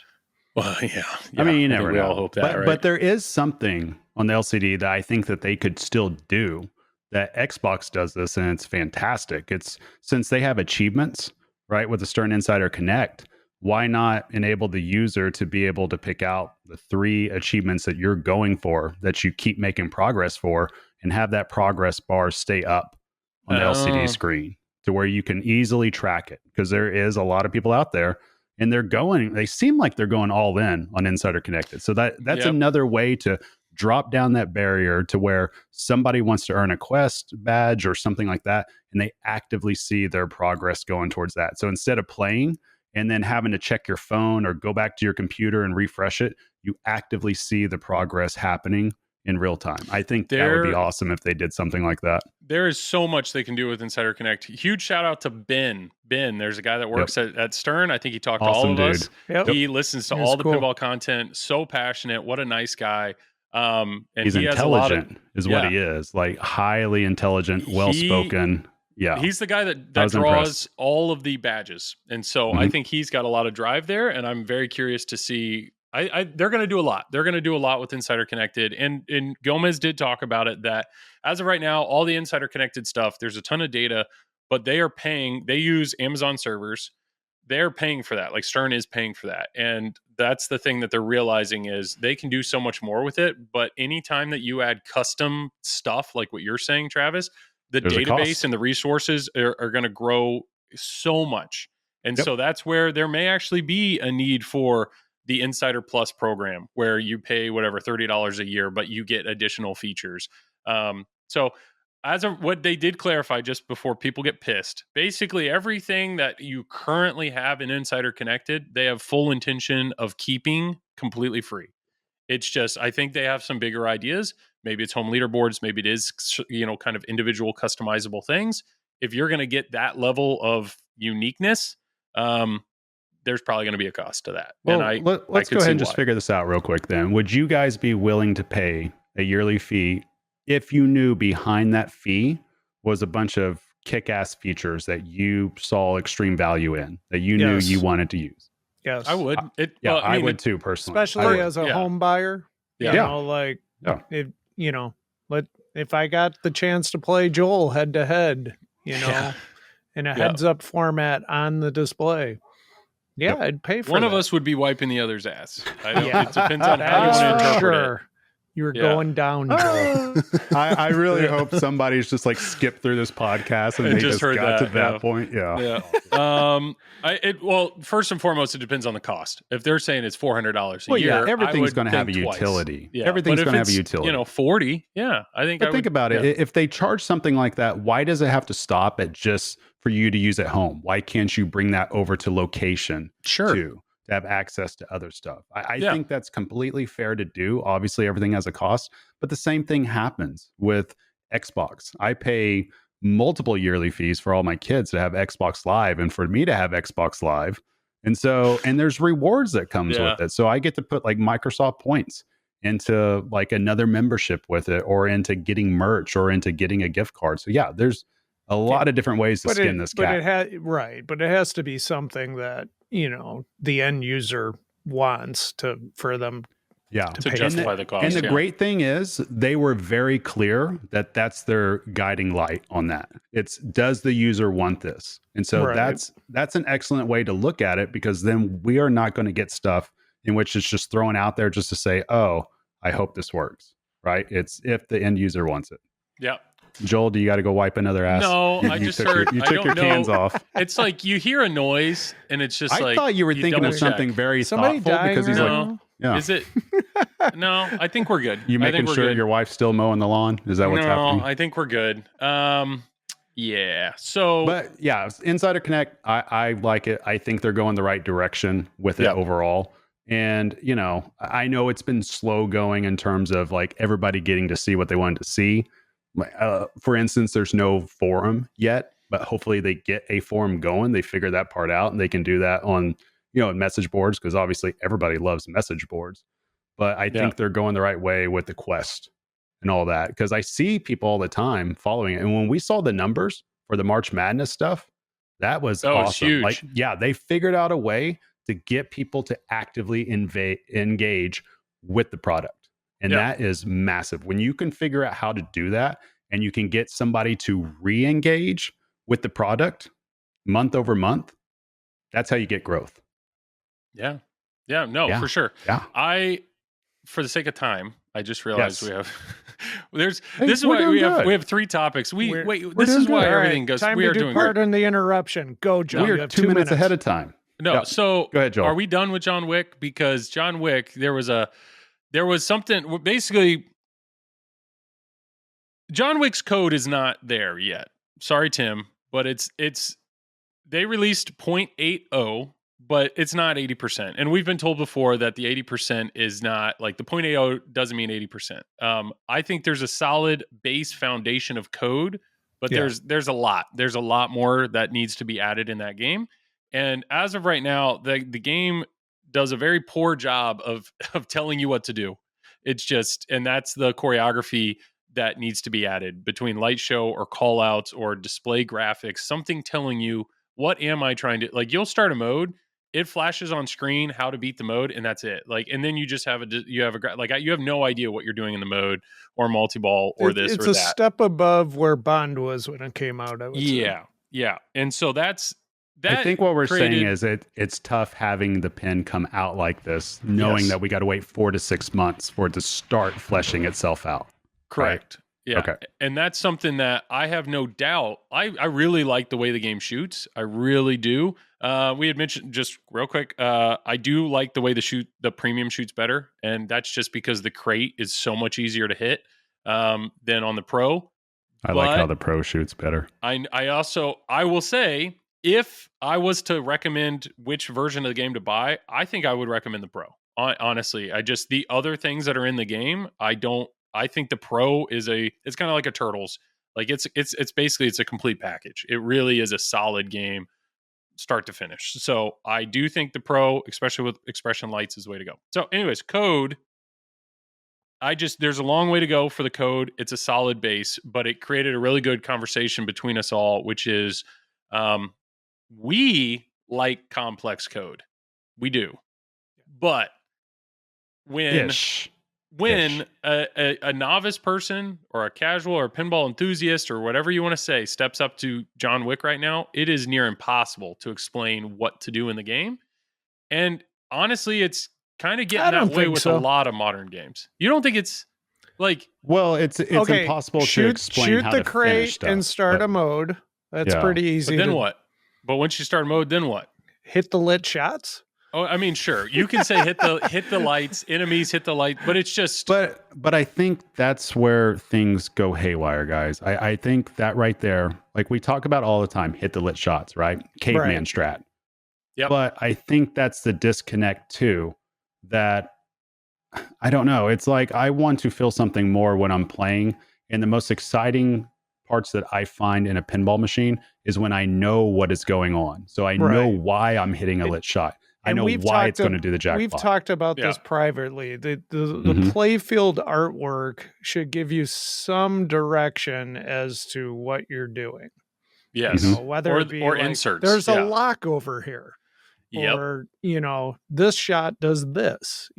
Well, yeah. I mean, you never know. We all hope that, right? But there is something on the LCD that I think that they could still do. That Xbox does this, and it's fantastic. It's since they have achievements, right, with the Stern Insider Connect. Why not enable the user to be able to pick out the 3 achievements that you're going for, that you keep making progress for, and have that progress bar stay up on the LCD screen to where you can easily track it? Because there is a lot of people out there, and they seem like they're going all in on Insider Connected. So that's another way to drop down that barrier to where somebody wants to earn a quest badge or something like that, and they actively see their progress going towards that. So instead of playing and then having to check your phone or go back to your computer and refresh it, you actively see the progress happening in real time. I think that would be awesome if they did something like that. There is so much they can do with Insider Connect. Huge shout out to Ben. Ben, there's a guy that works at Stern. I think he talked to all of us. Yep. He listens to all the pinball content. So passionate. What a nice guy. And he's intelligent is what he is. Like highly intelligent, well-spoken. Yeah. He's the guy that draws impressed. All of the badges. And so I think he's got a lot of drive there. And I'm very curious to see. They're going to do a lot. They're going to do a lot with Insider Connected. And Gomez did talk about it, that as of right now, all the Insider Connected stuff, there's a ton of data, but they are paying. They use Amazon servers. They're paying for that. Like Stern is paying for that. And that's the thing that they're realizing is they can do so much more with it. But anytime that you add custom stuff, like what you're saying, Travis, the database and the resources are going to grow so much. And so that's where there may actually be a need for the Insider Plus program, where you pay whatever $30 a year, but you get additional features. So as of what they did clarify, just before people get pissed, basically everything that you currently have in Insider Connected, they have full intention of keeping completely free. It's just, I think they have some bigger ideas. Maybe it's home leaderboards. Maybe it is, kind of individual customizable things. If you're going to get that level of uniqueness, there's probably going to be a cost to that. Well, and let's go ahead and just figure this out real quick then. Would you guys be willing to pay a yearly fee if you knew behind that fee was a bunch of kick-ass features that you saw extreme value in, that you knew you wanted to use? Yes. I would. I would too, personally. Especially as a home buyer. If I got the chance to play Joel head to head, in a heads up format on the display. Yeah, I'd pay for one that. of us would be wiping the other's ass. It depends on how you want to interpret it. You're going down, Joel. I really hope somebody's just like skipped through this podcast and they just got to that point. Yeah. Well, first and foremost, it depends on the cost. If they're saying it's $400 a year, everything's going to have a utility. Yeah. Everything's going to have a utility. 40. Yeah, I think. But think about it. If they charge something like that, why does it have to stop at just for you to use at home? Why can't you bring that over to location too, to have access to other stuff? I think that's completely fair to do. Obviously, everything has a cost, but the same thing happens with Xbox. I pay multiple yearly fees for all my kids to have Xbox Live and for me to have Xbox Live. And there's rewards that comes with it. So I get to put like Microsoft points into like another membership with it, or into getting merch, or into getting a gift card. So yeah, there's a lot of different ways to skin this cat. But it has to be something that, the end user wants for them to justify the cost. And the great thing is they were very clear that that's their guiding light on that. It's, does the user want this? And so that's an excellent way to look at it, because then we are not going to get stuff in which it's just thrown out there just to say, oh, I hope this works, right? It's if the end user wants it. Yeah. Joel, do you got to go wipe another ass? No, I just heard. You took your cans off. It's like you hear a noise, and it's just I thought you were thinking of something very thoughtful, because he's like, Yeah. Is it? No, I think we're good. You making sure your wife's still mowing the lawn? Is that what's happening? No, I think we're good. Yeah. So, but yeah, Insider Connect, I like it. I think they're going the right direction with it overall. And, you know, I know it's been slow going in terms of like everybody getting to see what they wanted to see. For instance, there's no forum yet, but hopefully they get a forum going. They figure that part out and they can do that on, you know, message boards, because obviously everybody loves message boards. But I think they're going the right way with the quest and all that, because I see people all the time following it. And when we saw the numbers for the March Madness stuff, that was awesome. Huge. Like, yeah, they figured out a way to get people to actively engage with the product. And that is massive. When you can figure out how to do that and you can get somebody to re-engage with the product month over month, that's how you get growth. Yeah. Yeah, no, for sure. Yeah. For the sake of time, I just realized we have this is why we have 3 topics. This is why everything goes. Time we to are do doing pardon the interruption. Go, Joe. We are 2 minutes ahead of time. No, so go ahead, Joel. Are we done with John Wick? Because John Wick, there was something basically. John Wick's code is not there yet. Sorry, Tim, but it's they released 0.80. But it's not 80%. And we've been told before that the 80% is not like the 0.80 doesn't mean 80%. I think there's a solid base foundation of code, but there's a lot. There's a lot more that needs to be added in that game. And as of right now, the game does a very poor job of telling you what to do. It's just, and that's the choreography that needs to be added between light show or call outs or display graphics, something telling you, what am I trying to, like, you'll start a mode, it flashes on screen how to beat the mode, and that's it. Like, and then you just have you have no idea what you're doing in the mode or multi-ball or this or that. It's a step above where Bond was when it came out. I would say. Yeah. And so that. I think what we're saying is it's tough having the pin come out like this, knowing that we got to wait 4 to 6 months for it to start fleshing itself out. Correct. Right? Yeah. Okay. And that's something that I have no doubt. I really like the way the game shoots. I really do. We had mentioned, just real quick, I do like the way the premium shoots better. And that's just because the crate is so much easier to hit than on the pro. I like how the pro shoots better. I will say, if I was to recommend which version of the game to buy, I think I would recommend the pro. Honestly, the other things that are in the game, I think the pro it's kind of like a Turtles. Like it's basically, it's a complete package. It really is a solid game, start to finish. So I do think the pro, especially with expression lights, is the way to go. So anyways, code. There's a long way to go for the code. It's a solid base, but it created a really good conversation between us all, which is, we like complex code. We do. But when a novice person or a casual or a pinball enthusiast or whatever you want to say steps up to John Wick right now, it is near impossible to explain what to do in the game. And honestly, it's kind of getting that way with a lot of modern games. You don't think it's like... Well, it's okay, impossible to explain how to finish stuff. Shoot the crate and start a mode. That's pretty easy. But then what? But once you start a mode, then what? Hit the lit shots? Oh, I mean, sure. You can say hit the lights, enemies hit the light, but it's just... But I think that's where things go haywire, guys. I think that right there, like we talk about all the time, hit the lit shots, right? Caveman strat. Yep. But I think that's the disconnect too, that I don't know. It's like I want to feel something more when I'm playing, and the most exciting parts that I find in a pinball machine is when I know what is going on. So I know why I'm hitting a lit shot. I know why it's going to do the jackpot. We've talked about this privately. The playfield artwork should give you some direction as to what you're doing. Yes. You know, whether it be or inserts. There's a lock over here. Yep. Or, this shot does this,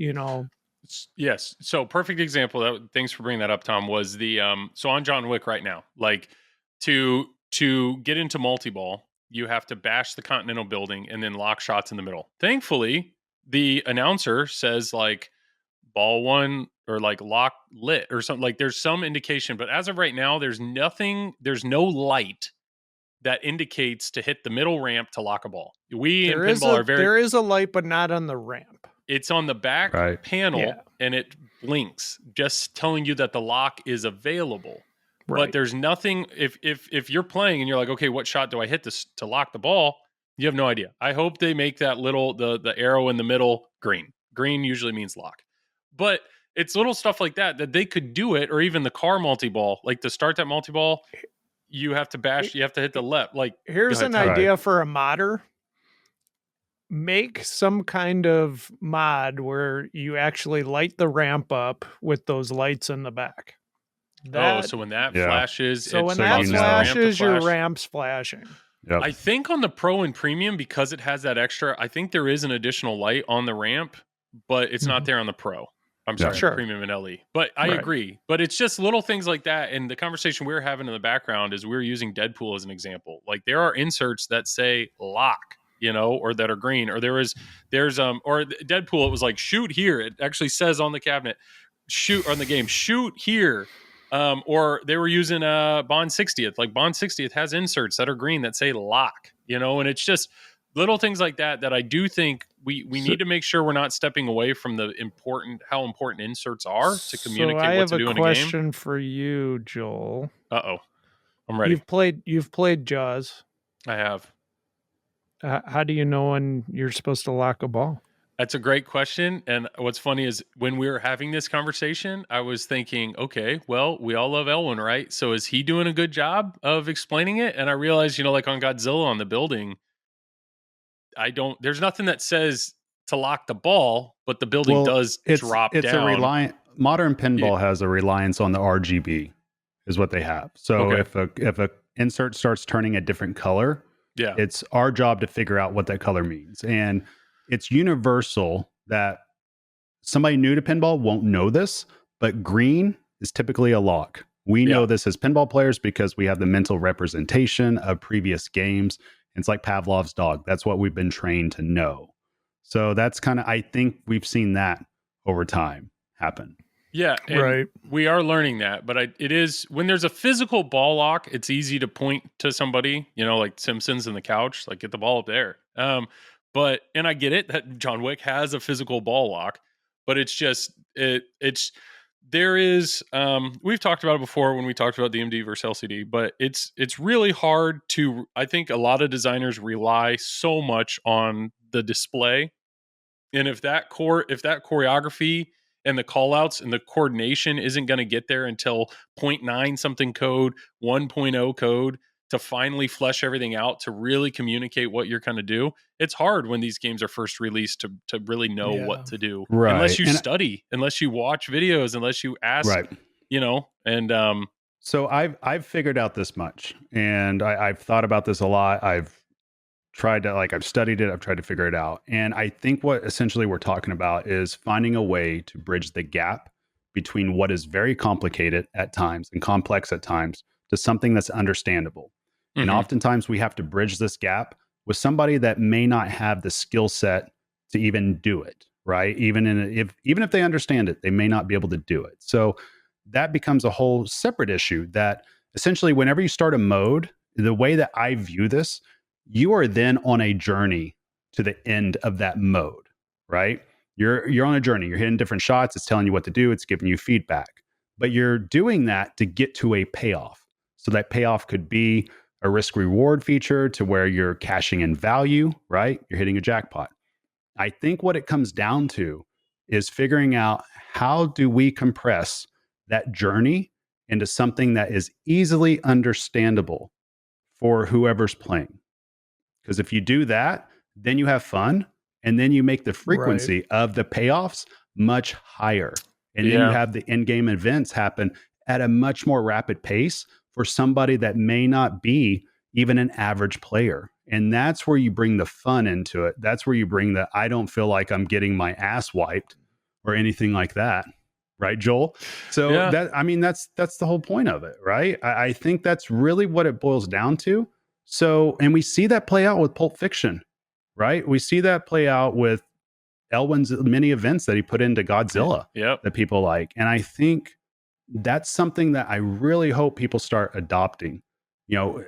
Yes. So perfect example. Thanks for bringing that up, Tom, was the so on John Wick right now, like to get into multi-ball, you have to bash the Continental building and then lock shots in the middle. Thankfully, the announcer says like ball one or like lock lit or something, like there's some indication, but as of right now, there's no light that indicates to hit the middle ramp to lock a ball. We in pinball are very... There is a light, but not on the ramp. it's on the back panel and it blinks, just telling you that the lock is available. But there's nothing. If you're playing and you're like, okay, what shot do I hit this to lock the ball? You have no idea. I hope they make that little the arrow in the middle green. Green usually means lock. But it's little stuff like that they could do it, or even the car multi-ball. Like to start that multi-ball, you have to bash. You have to hit the left. Like here's an idea for a modder. Make some kind of mod where you actually light the ramp up with those lights in the back. So when that flashes, your ramp's flashing. Yep. I think on the Pro and Premium, because it has that extra, I think there is an additional light on the ramp, but it's not there on the Pro. I'm sorry, Premium and LE. But I agree. But it's just little things like that. And the conversation we were having in the background is we're using Deadpool as an example. Like there are inserts that say lock, or that are green, or there's or Deadpool, it was like shoot here. It actually says on the cabinet, shoot on the game, shoot here. Or they were using Bond 60th. Like Bond 60th has inserts that are green that say lock, and it's just little things like that I do think we need to make sure we're not stepping away from how important inserts are to communicate what to do in a game. I have a question for you, Joel. I'm ready. You've played Jaws. I have. How do you know when you're supposed to lock a ball? That's a great question. And what's funny is when we were having this conversation, I was thinking, okay, well, we all love Elwin, right? So is he doing a good job of explaining it? And I realized, like on Godzilla on the building, there's nothing that says to lock the ball, but the building does drop down. Modern pinball has a reliance on the RGB is what they have. So if a insert starts turning a different color, it's our job to figure out what that color means. And it's universal that somebody new to pinball won't know this, but green is typically a lock. We know this as pinball players because we have the mental representation of previous games. It's like Pavlov's dog. That's what we've been trained to know. So that's I think we've seen that over time happen. Yeah, and we are learning that, but it is when there's a physical ball lock, it's easy to point to somebody, like Simpsons in the couch, like get the ball up there. But I get it that John Wick has a physical ball lock, but it's just there is we've talked about it before when we talked about DMD versus LCD, but it's really hard to. I think a lot of designers rely so much on the display, and if that choreography and the call outs and the coordination isn't going to get there until 0.9 something code, 1.0 code to finally flesh everything out to really communicate what you're going to do. It's hard when these games are first released to really know what to do. Right. Unless you study, unless you watch videos, unless you ask, and so I've figured out this much, and I've thought about this a lot. I've tried to I've studied it. I've tried to figure it out. And I think what essentially we're talking about is finding a way to bridge the gap between what is very complicated at times and complex at times to something that's understandable. And oftentimes we have to bridge this gap with somebody that may not have the skill set to even do it, right? Even if they understand it, they may not be able to do it. So that becomes a whole separate issue that essentially whenever you start a mode, the way that I view this, you are then on a journey to the end of that mode, right? You're on a journey. You're hitting different shots. It's telling you what to do. It's giving you feedback. But you're doing that to get to a payoff. So that payoff could be a risk reward feature to where you're cashing in value, right? You're hitting a jackpot. I think what it comes down to is figuring out how do we compress that journey into something that is easily understandable for whoever's playing. Because if you do that, then you have fun, and then you make the frequency of the payoffs much higher. And then you have the in-game events happen at a much more rapid pace for somebody that may not be even an average player. And that's where you bring the fun into it. That's where you bring the, I don't feel like I'm getting my ass wiped or anything like that. Right, Joel? So that's the whole point of it, right? I think that's really what it boils down to. So, and we see that play out with Pulp Fiction, right? We see that play out with Elwin's many events that he put into Godzilla that people like. And I think that's something that I really hope people start adopting,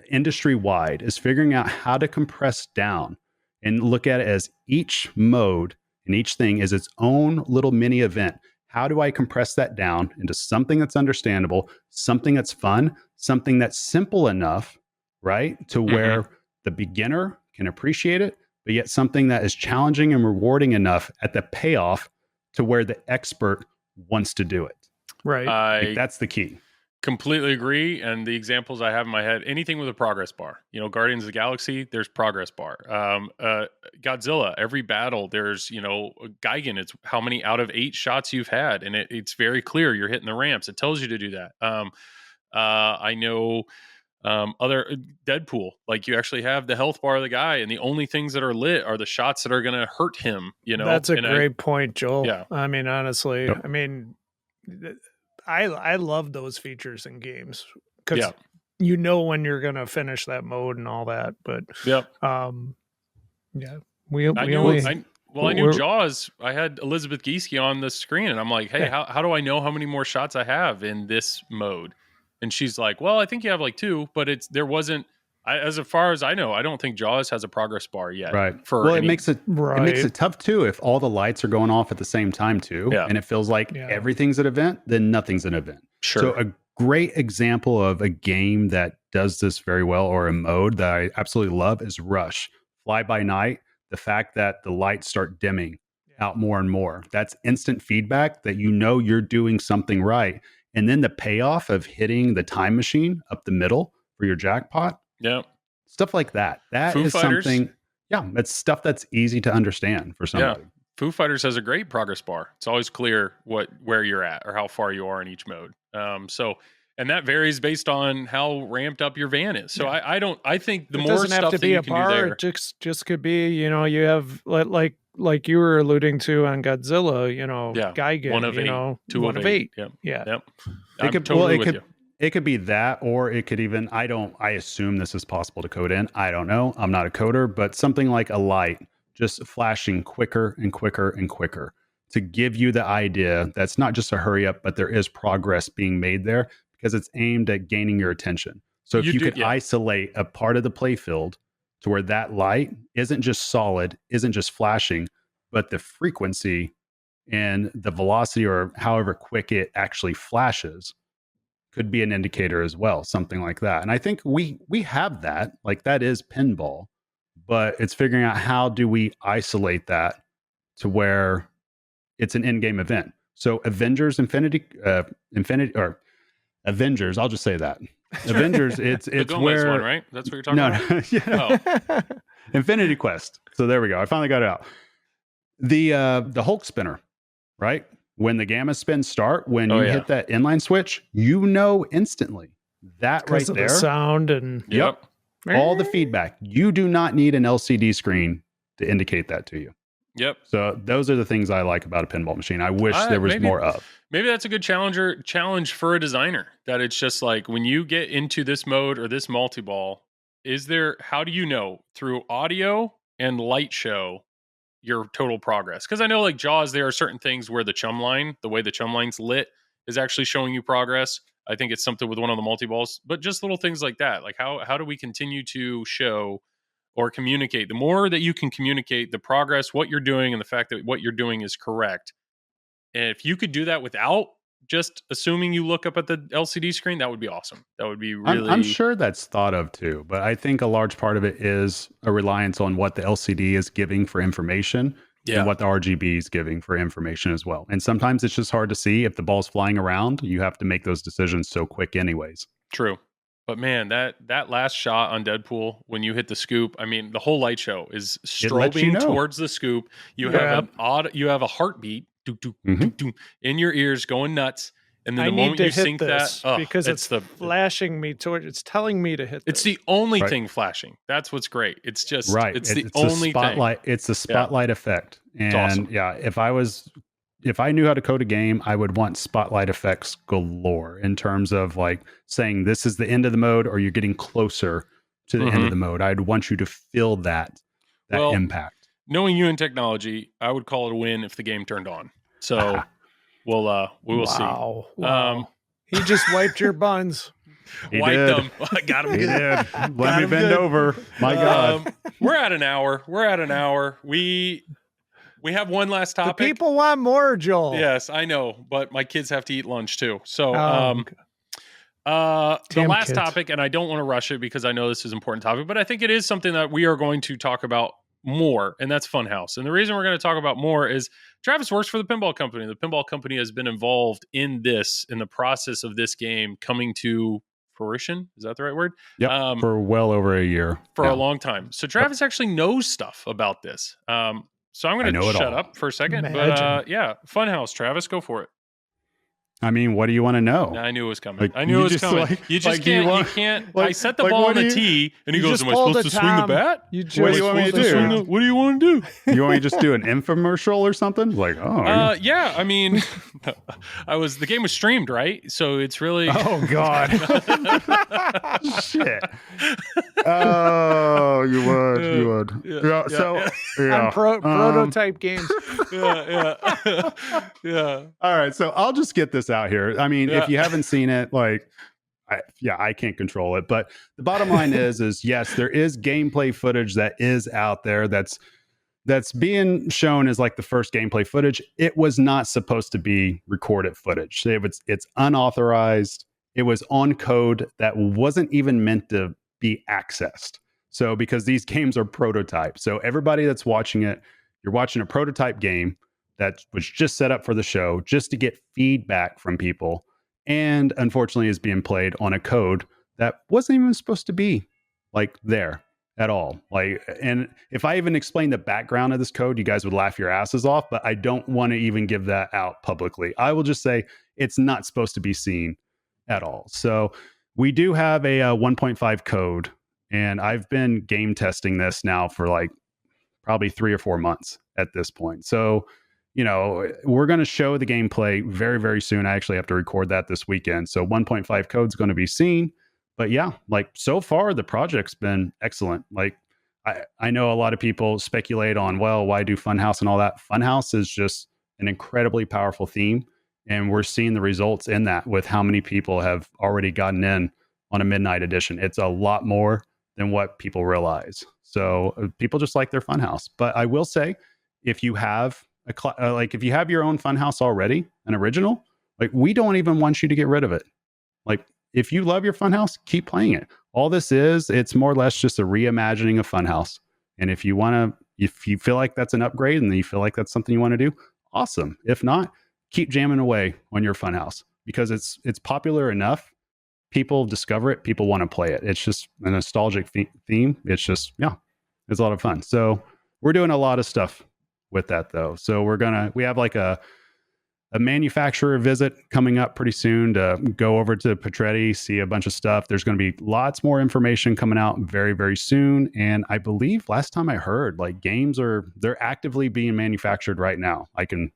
industry wide, is figuring out how to compress down and look at it as each mode and each thing is its own little mini event. How do I compress that down into something that's understandable, something that's fun, something that's simple enough, right, to where the beginner can appreciate it, but yet something that is challenging and rewarding enough at the payoff to where the expert wants to do it. Right. Like, that's the key. Completely agree. And the examples I have in my head, anything with a progress bar, Guardians of the Galaxy, there's progress bar. Godzilla, every battle, there's, Gigan, it's how many out of 8 shots you've had. And it's very clear you're hitting the ramps. It tells you to do that. I know other Deadpool, like you actually have the health bar of the guy, and the only things that are lit are the shots that are going to hurt him. That's a great point, Joel. Yeah. I mean, honestly, Yep. I mean, I love those features in games because when you're going to finish that mode and all that. But I knew Jaws. I had Elizabeth Gieske on the screen, and I'm like, hey, how do I know how many more shots I have in this mode? And she's like, well, I think you have like 2, but as far as I know, I don't think Jaws has a progress bar yet. Right. It makes it tough too if all the lights are going off at the same time too, and it feels like everything's an event, then nothing's an event. Sure. So a great example of a game that does this very well, or a mode that I absolutely love, is Rush. Fly by Night. The fact that the lights start dimming out more and more, that's instant feedback that you're doing something right. And then the payoff of hitting the time machine up the middle for your jackpot. Yeah. Stuff like that. That Foo is Fighters. something. Yeah. That's stuff that's easy to understand for somebody. Yeah. Foo Fighters has a great progress bar. It's always clear where you're at or how far you are in each mode. And that varies based on how ramped up your van is. So I think the more stuff that you can do there. It just could be, you have like you were alluding to on Godzilla, Gigan, 1 of 8, 2 1 of of 8. 8. Yep. It could be that, or it could even, I assume this is possible to code in. I don't know. I'm not a coder, but something like a light just flashing quicker and quicker and quicker to give you the idea that's not just a hurry up, but there is progress being made there because it's aimed at gaining your attention. So if you could isolate a part of the playfield to where that light isn't just solid, isn't just flashing, but the frequency and the velocity or however quick it actually flashes could be an indicator as well, something like that. And I think we have that, like that is pinball, but it's figuring out how do we isolate that to where it's an in-game event. So Avengers, Avengers, I'll just say that. Avengers, it's Gomez where one, right? That's what you're talking about. Yeah. Infinity Quest. So there we go. I finally got it out. The Hulk spinner, right? When the gamma spins start, when you hit that inline switch, instantly that right there, the sound and all the feedback. You do not need an LCD screen to indicate that to you. Yep. So those are the things I like about a pinball machine. I wish there was more of. Maybe that's a good challenge for a designer, that it's just like when you get into this mode or this multi-ball, how do you know through audio and light show your total progress? Because I know like Jaws, there are certain things where the way the chum line's lit is actually showing you progress. I think it's something with one of the multi-balls, but just little things like that. Like how do we continue to show or communicate? The more that you can communicate the progress, what you're doing, and the fact that what you're doing is correct. And if you could do that without just assuming you look up at the LCD screen, that would be awesome. That would be really... I'm sure that's thought of too, but I think a large part of it is a reliance on what the LCD is giving for information and what the RGB is giving for information as well. And sometimes it's just hard to see if the ball's flying around. You have to make those decisions so quick anyways. True. But man, that last shot on Deadpool, when you hit the scoop, I mean, the whole light show is strobing towards the scoop. You have a heartbeat in your ears going nuts. And then the moment you sync that, because it's flashing me towards, it's telling me to hit this. It's the only thing flashing. That's what's great. It's just, it's the only spotlight thing. It's the spotlight effect. And awesome. if I knew how to code a game, I would want spotlight effects galore in terms of like saying this is the end of the mode or you're getting closer to the end of the mode. I'd want you to feel that impact. Knowing you in technology, I would call it a win if the game turned on. So we will see. Wow. He just wiped your buns. Wiped them. I got him. He did. Let me bend over. My God. We're at an hour. We have one last The topic. people want more, Joel. Yes, I know, but my kids have to eat lunch too. So, Damn the last kids. topic, and I don't want to rush it because I know this is an important topic, but I think it is something that we are going to talk about more, and that's FunHouse. And the reason we're going to talk about more is Travis works for the Pinball Company. The Pinball Company has been involved in the process of this game coming to fruition. Is that the right word? Yep. For well over a year. For a long time. So Travis actually knows stuff about this. So I'm going to shut up for a second. Imagine. But FunHouse, Travis, go for it. I mean, what do you want to know? I knew it was coming. Like, I knew it was just, coming. like- You just like, do you can't. want- You can't. like- I set the like, ball what on the do you- tee, and he You goes, just "Am I pulled supposed to a swing the Tom. bat? You What just do you want me to Supposed to swing do? the- What do you want to do?" You want me to just do an infomercial or something? Like, Yeah, I mean, the game was streamed, right? So it's really. oh God, shit. Oh, you would. Yeah. So, yeah. On prototype games. Yeah. All right, so I'll just get this out here. I mean, if you haven't seen it, like, I can't control it. But the bottom line is yes, there is gameplay footage that is out there that's being shown as like the first gameplay footage. It was not supposed to be recorded footage. It's unauthorized. It was on code that wasn't even meant to be accessed. So because these games are prototypes, so everybody that's watching it, you're watching a prototype game that was just set up for the show just to get feedback from people, and unfortunately is being played on a code that wasn't even supposed to be like there at all. Like, and if I even explain the background of this code, you guys would laugh your asses off, but I don't want to even give that out publicly. I will just say it's not supposed to be seen at all. So we do have a 1.5 code, and I've been game testing this now for like probably 3 or 4 months at this point. So, you know, we're going to show the gameplay very, very soon. I actually have to record that this weekend. So 1.5 code is going to be seen. But yeah, like so far, the project's been excellent. Like I know a lot of people speculate on, well, why do FunHouse and all that? FunHouse is just an incredibly powerful theme. And we're seeing the results in that with how many people have already gotten in on a midnight edition. It's a lot more than what people realize. So people just like their FunHouse. But I will say, if you have if you have your own FunHouse already, an original, like we don't even want you to get rid of it. Like if you love your FunHouse, keep playing it. All this is, it's more or less just a reimagining of FunHouse. And if you feel like that's an upgrade and you feel like that's something you want to do, awesome. If not, keep jamming away on your FunHouse because it's popular enough. People discover it. People want to play it. It's just a nostalgic theme. It's just, it's a lot of fun. So we're doing a lot of stuff with that though. So we have like a manufacturer visit coming up pretty soon to go over to Petretti, see a bunch of stuff. There's going to be lots more information coming out very, very soon. And I believe last time I heard, like games they're actively being manufactured right now. I can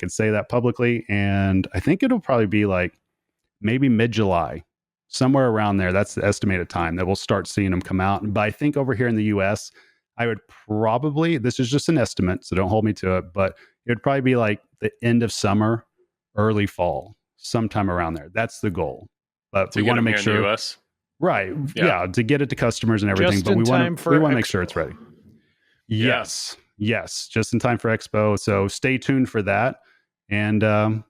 say that publicly. And I think it'll probably be like maybe mid-July, somewhere around there. That's the estimated time that we'll start seeing them come out. But I think over here in the US, I would probably, this is just an estimate, so don't hold me to it, but it would probably be like the end of summer, early fall, sometime around there. That's the goal. But we want to make sure, US. Right? Yeah, to get it to customers and everything. Just but in we time want to make Expo. sure it's ready. Yes, just in time for Expo. So stay tuned for that. And I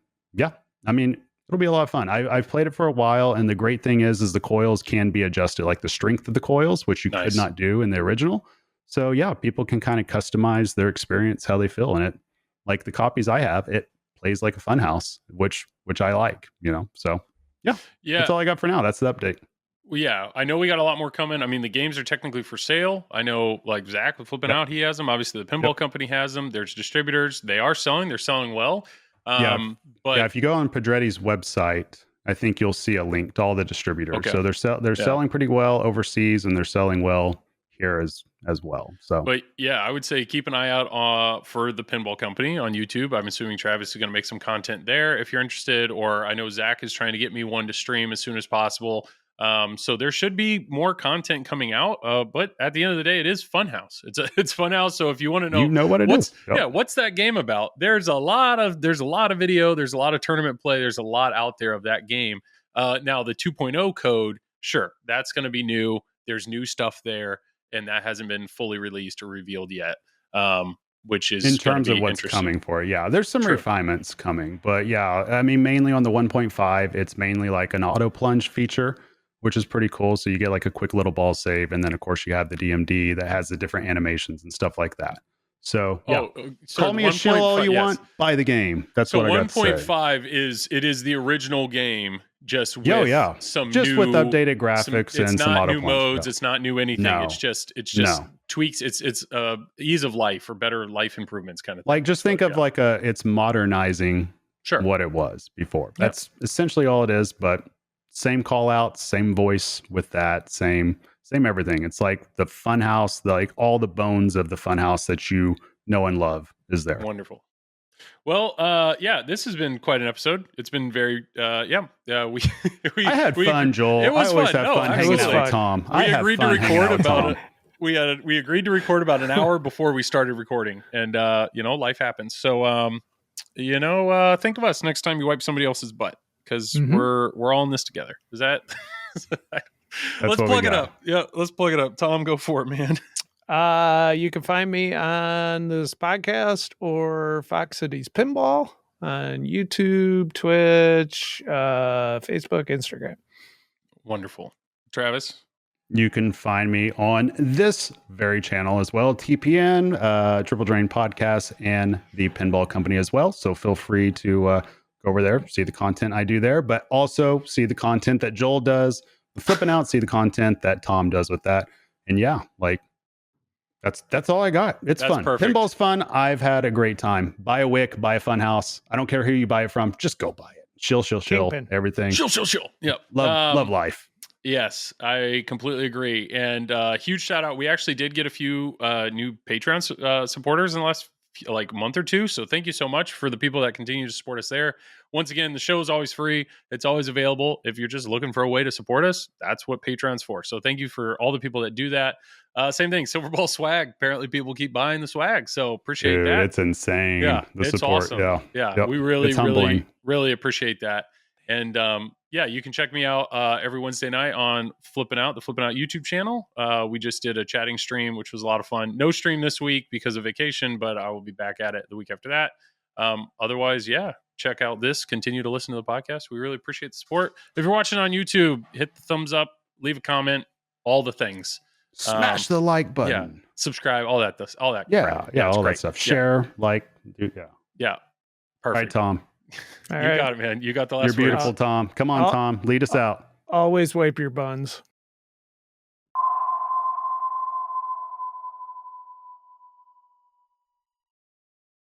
mean, it'll be a lot of fun. I've played it for a while, and the great thing is the coils can be adjusted, like the strength of the coils, which you could not do in the original. So yeah, people can kind of customize their experience how they feel in it. Like the copies I have, it plays like a FunHouse, which I like, So yeah, that's all I got for now. That's the update. Well, yeah, I know we got a lot more coming. I mean, the games are technically for sale. I know, like Zach with Flipping Out, he has them. Obviously, the Pinball Company has them. There's distributors. They are selling. They're selling well. But if you go on Pedretti's website, I think you'll see a link to all the distributors. Okay. So they're selling pretty well overseas, and they're selling well here as well. So, but yeah, I would say keep an eye out for the Pinball Company on YouTube. I'm assuming Travis is going to make some content there if you're interested. Or I know Zach is trying to get me one to stream as soon as possible. So there should be more content coming out. But at the end of the day, it is FunHouse. It's FunHouse. So if you want to know, what it is, what's that game about? There's a lot of video. There's a lot of tournament play. There's a lot out there of that game. Now the 2.0 code, sure, that's going to be new. There's new stuff there, and that hasn't been fully released or revealed yet. which is in terms gonna of be what's interesting. coming for it. Yeah, there's some True. refinements coming, but yeah, I mean, mainly on the 1.5, it's mainly like an auto plunge feature, which is pretty cool. So you get like a quick little ball save, and then of course you have the DMD that has the different animations and stuff like that. So yeah, call me a shill all you want. Buy the game. That's what I got to say. 1.5 is the original game, just with some just new, with updated graphics and some auto new plunge. modes. It's not new anything. No. It's just No. tweaks. It's ease of life or better life improvements kind of thing. Like just think of like it's modernizing what it was before. That's essentially all it is. But same call outs, same voice with that, same everything. It's like the FunHouse, like all the bones of the FunHouse that you know and love is there. Wonderful. Well, this has been quite an episode. It's been very, we I had fun, Joel. It was I always fun. have fun hanging out with Tom. We agreed to record about it. We agreed to record about an hour before we started recording, and life happens. So, think of us next time you wipe somebody else's butt, because we're all in this together. Is that? Let's plug it up. Yeah, let's plug it up. Tom, go for it, man. You can find me on this podcast or Fox Cities Pinball on YouTube, Twitch, Facebook, Instagram. Wonderful. Travis? You can find me on this very channel as well, TPN, Triple Drain Podcast, and the Pinball Company as well. So feel free to go over there, see the content I do there, but also see the content that Joel does, flipping out, see the content that Tom does with that. And yeah, like that's all I got. That's fun. Perfect. Pinball's fun. I've had a great time. Buy a Wick, buy a FunHouse. I don't care who you buy it from. Just go buy it. Chill. Everything. Chill. Yep. Love life. Yes, I completely agree. And huge shout out. We actually did get a few new Patreon supporters in the last month or two. So thank you so much for the people that continue to support us there. Once again, the show is always free. It's always available. If you're just looking for a way to support us, that's what Patreon's for. So thank you for all the people that do that. Same thing, Silver Ball swag. Apparently people keep buying the swag. So appreciate that. It's insane. Yeah, the it's support. awesome. Yeah. Yep. We really appreciate that. And you can check me out every Wednesday night on Flippin' Out, the Flippin' Out YouTube channel. We just did a chatting stream, which was a lot of fun. No stream this week because of vacation, but I will be back at it the week after that. Otherwise, check out this. Continue to listen to the podcast. We really appreciate the support. If you're watching on YouTube, hit the thumbs up, leave a comment, all the things. Smash the like button. Yeah, subscribe, all that. Yeah, all that stuff. Share, Yeah, perfect. All right, Tom. All you right. got it, man. You got the last You're beautiful, words. Tom. Come on, Tom. Lead us out. Always wipe your buns.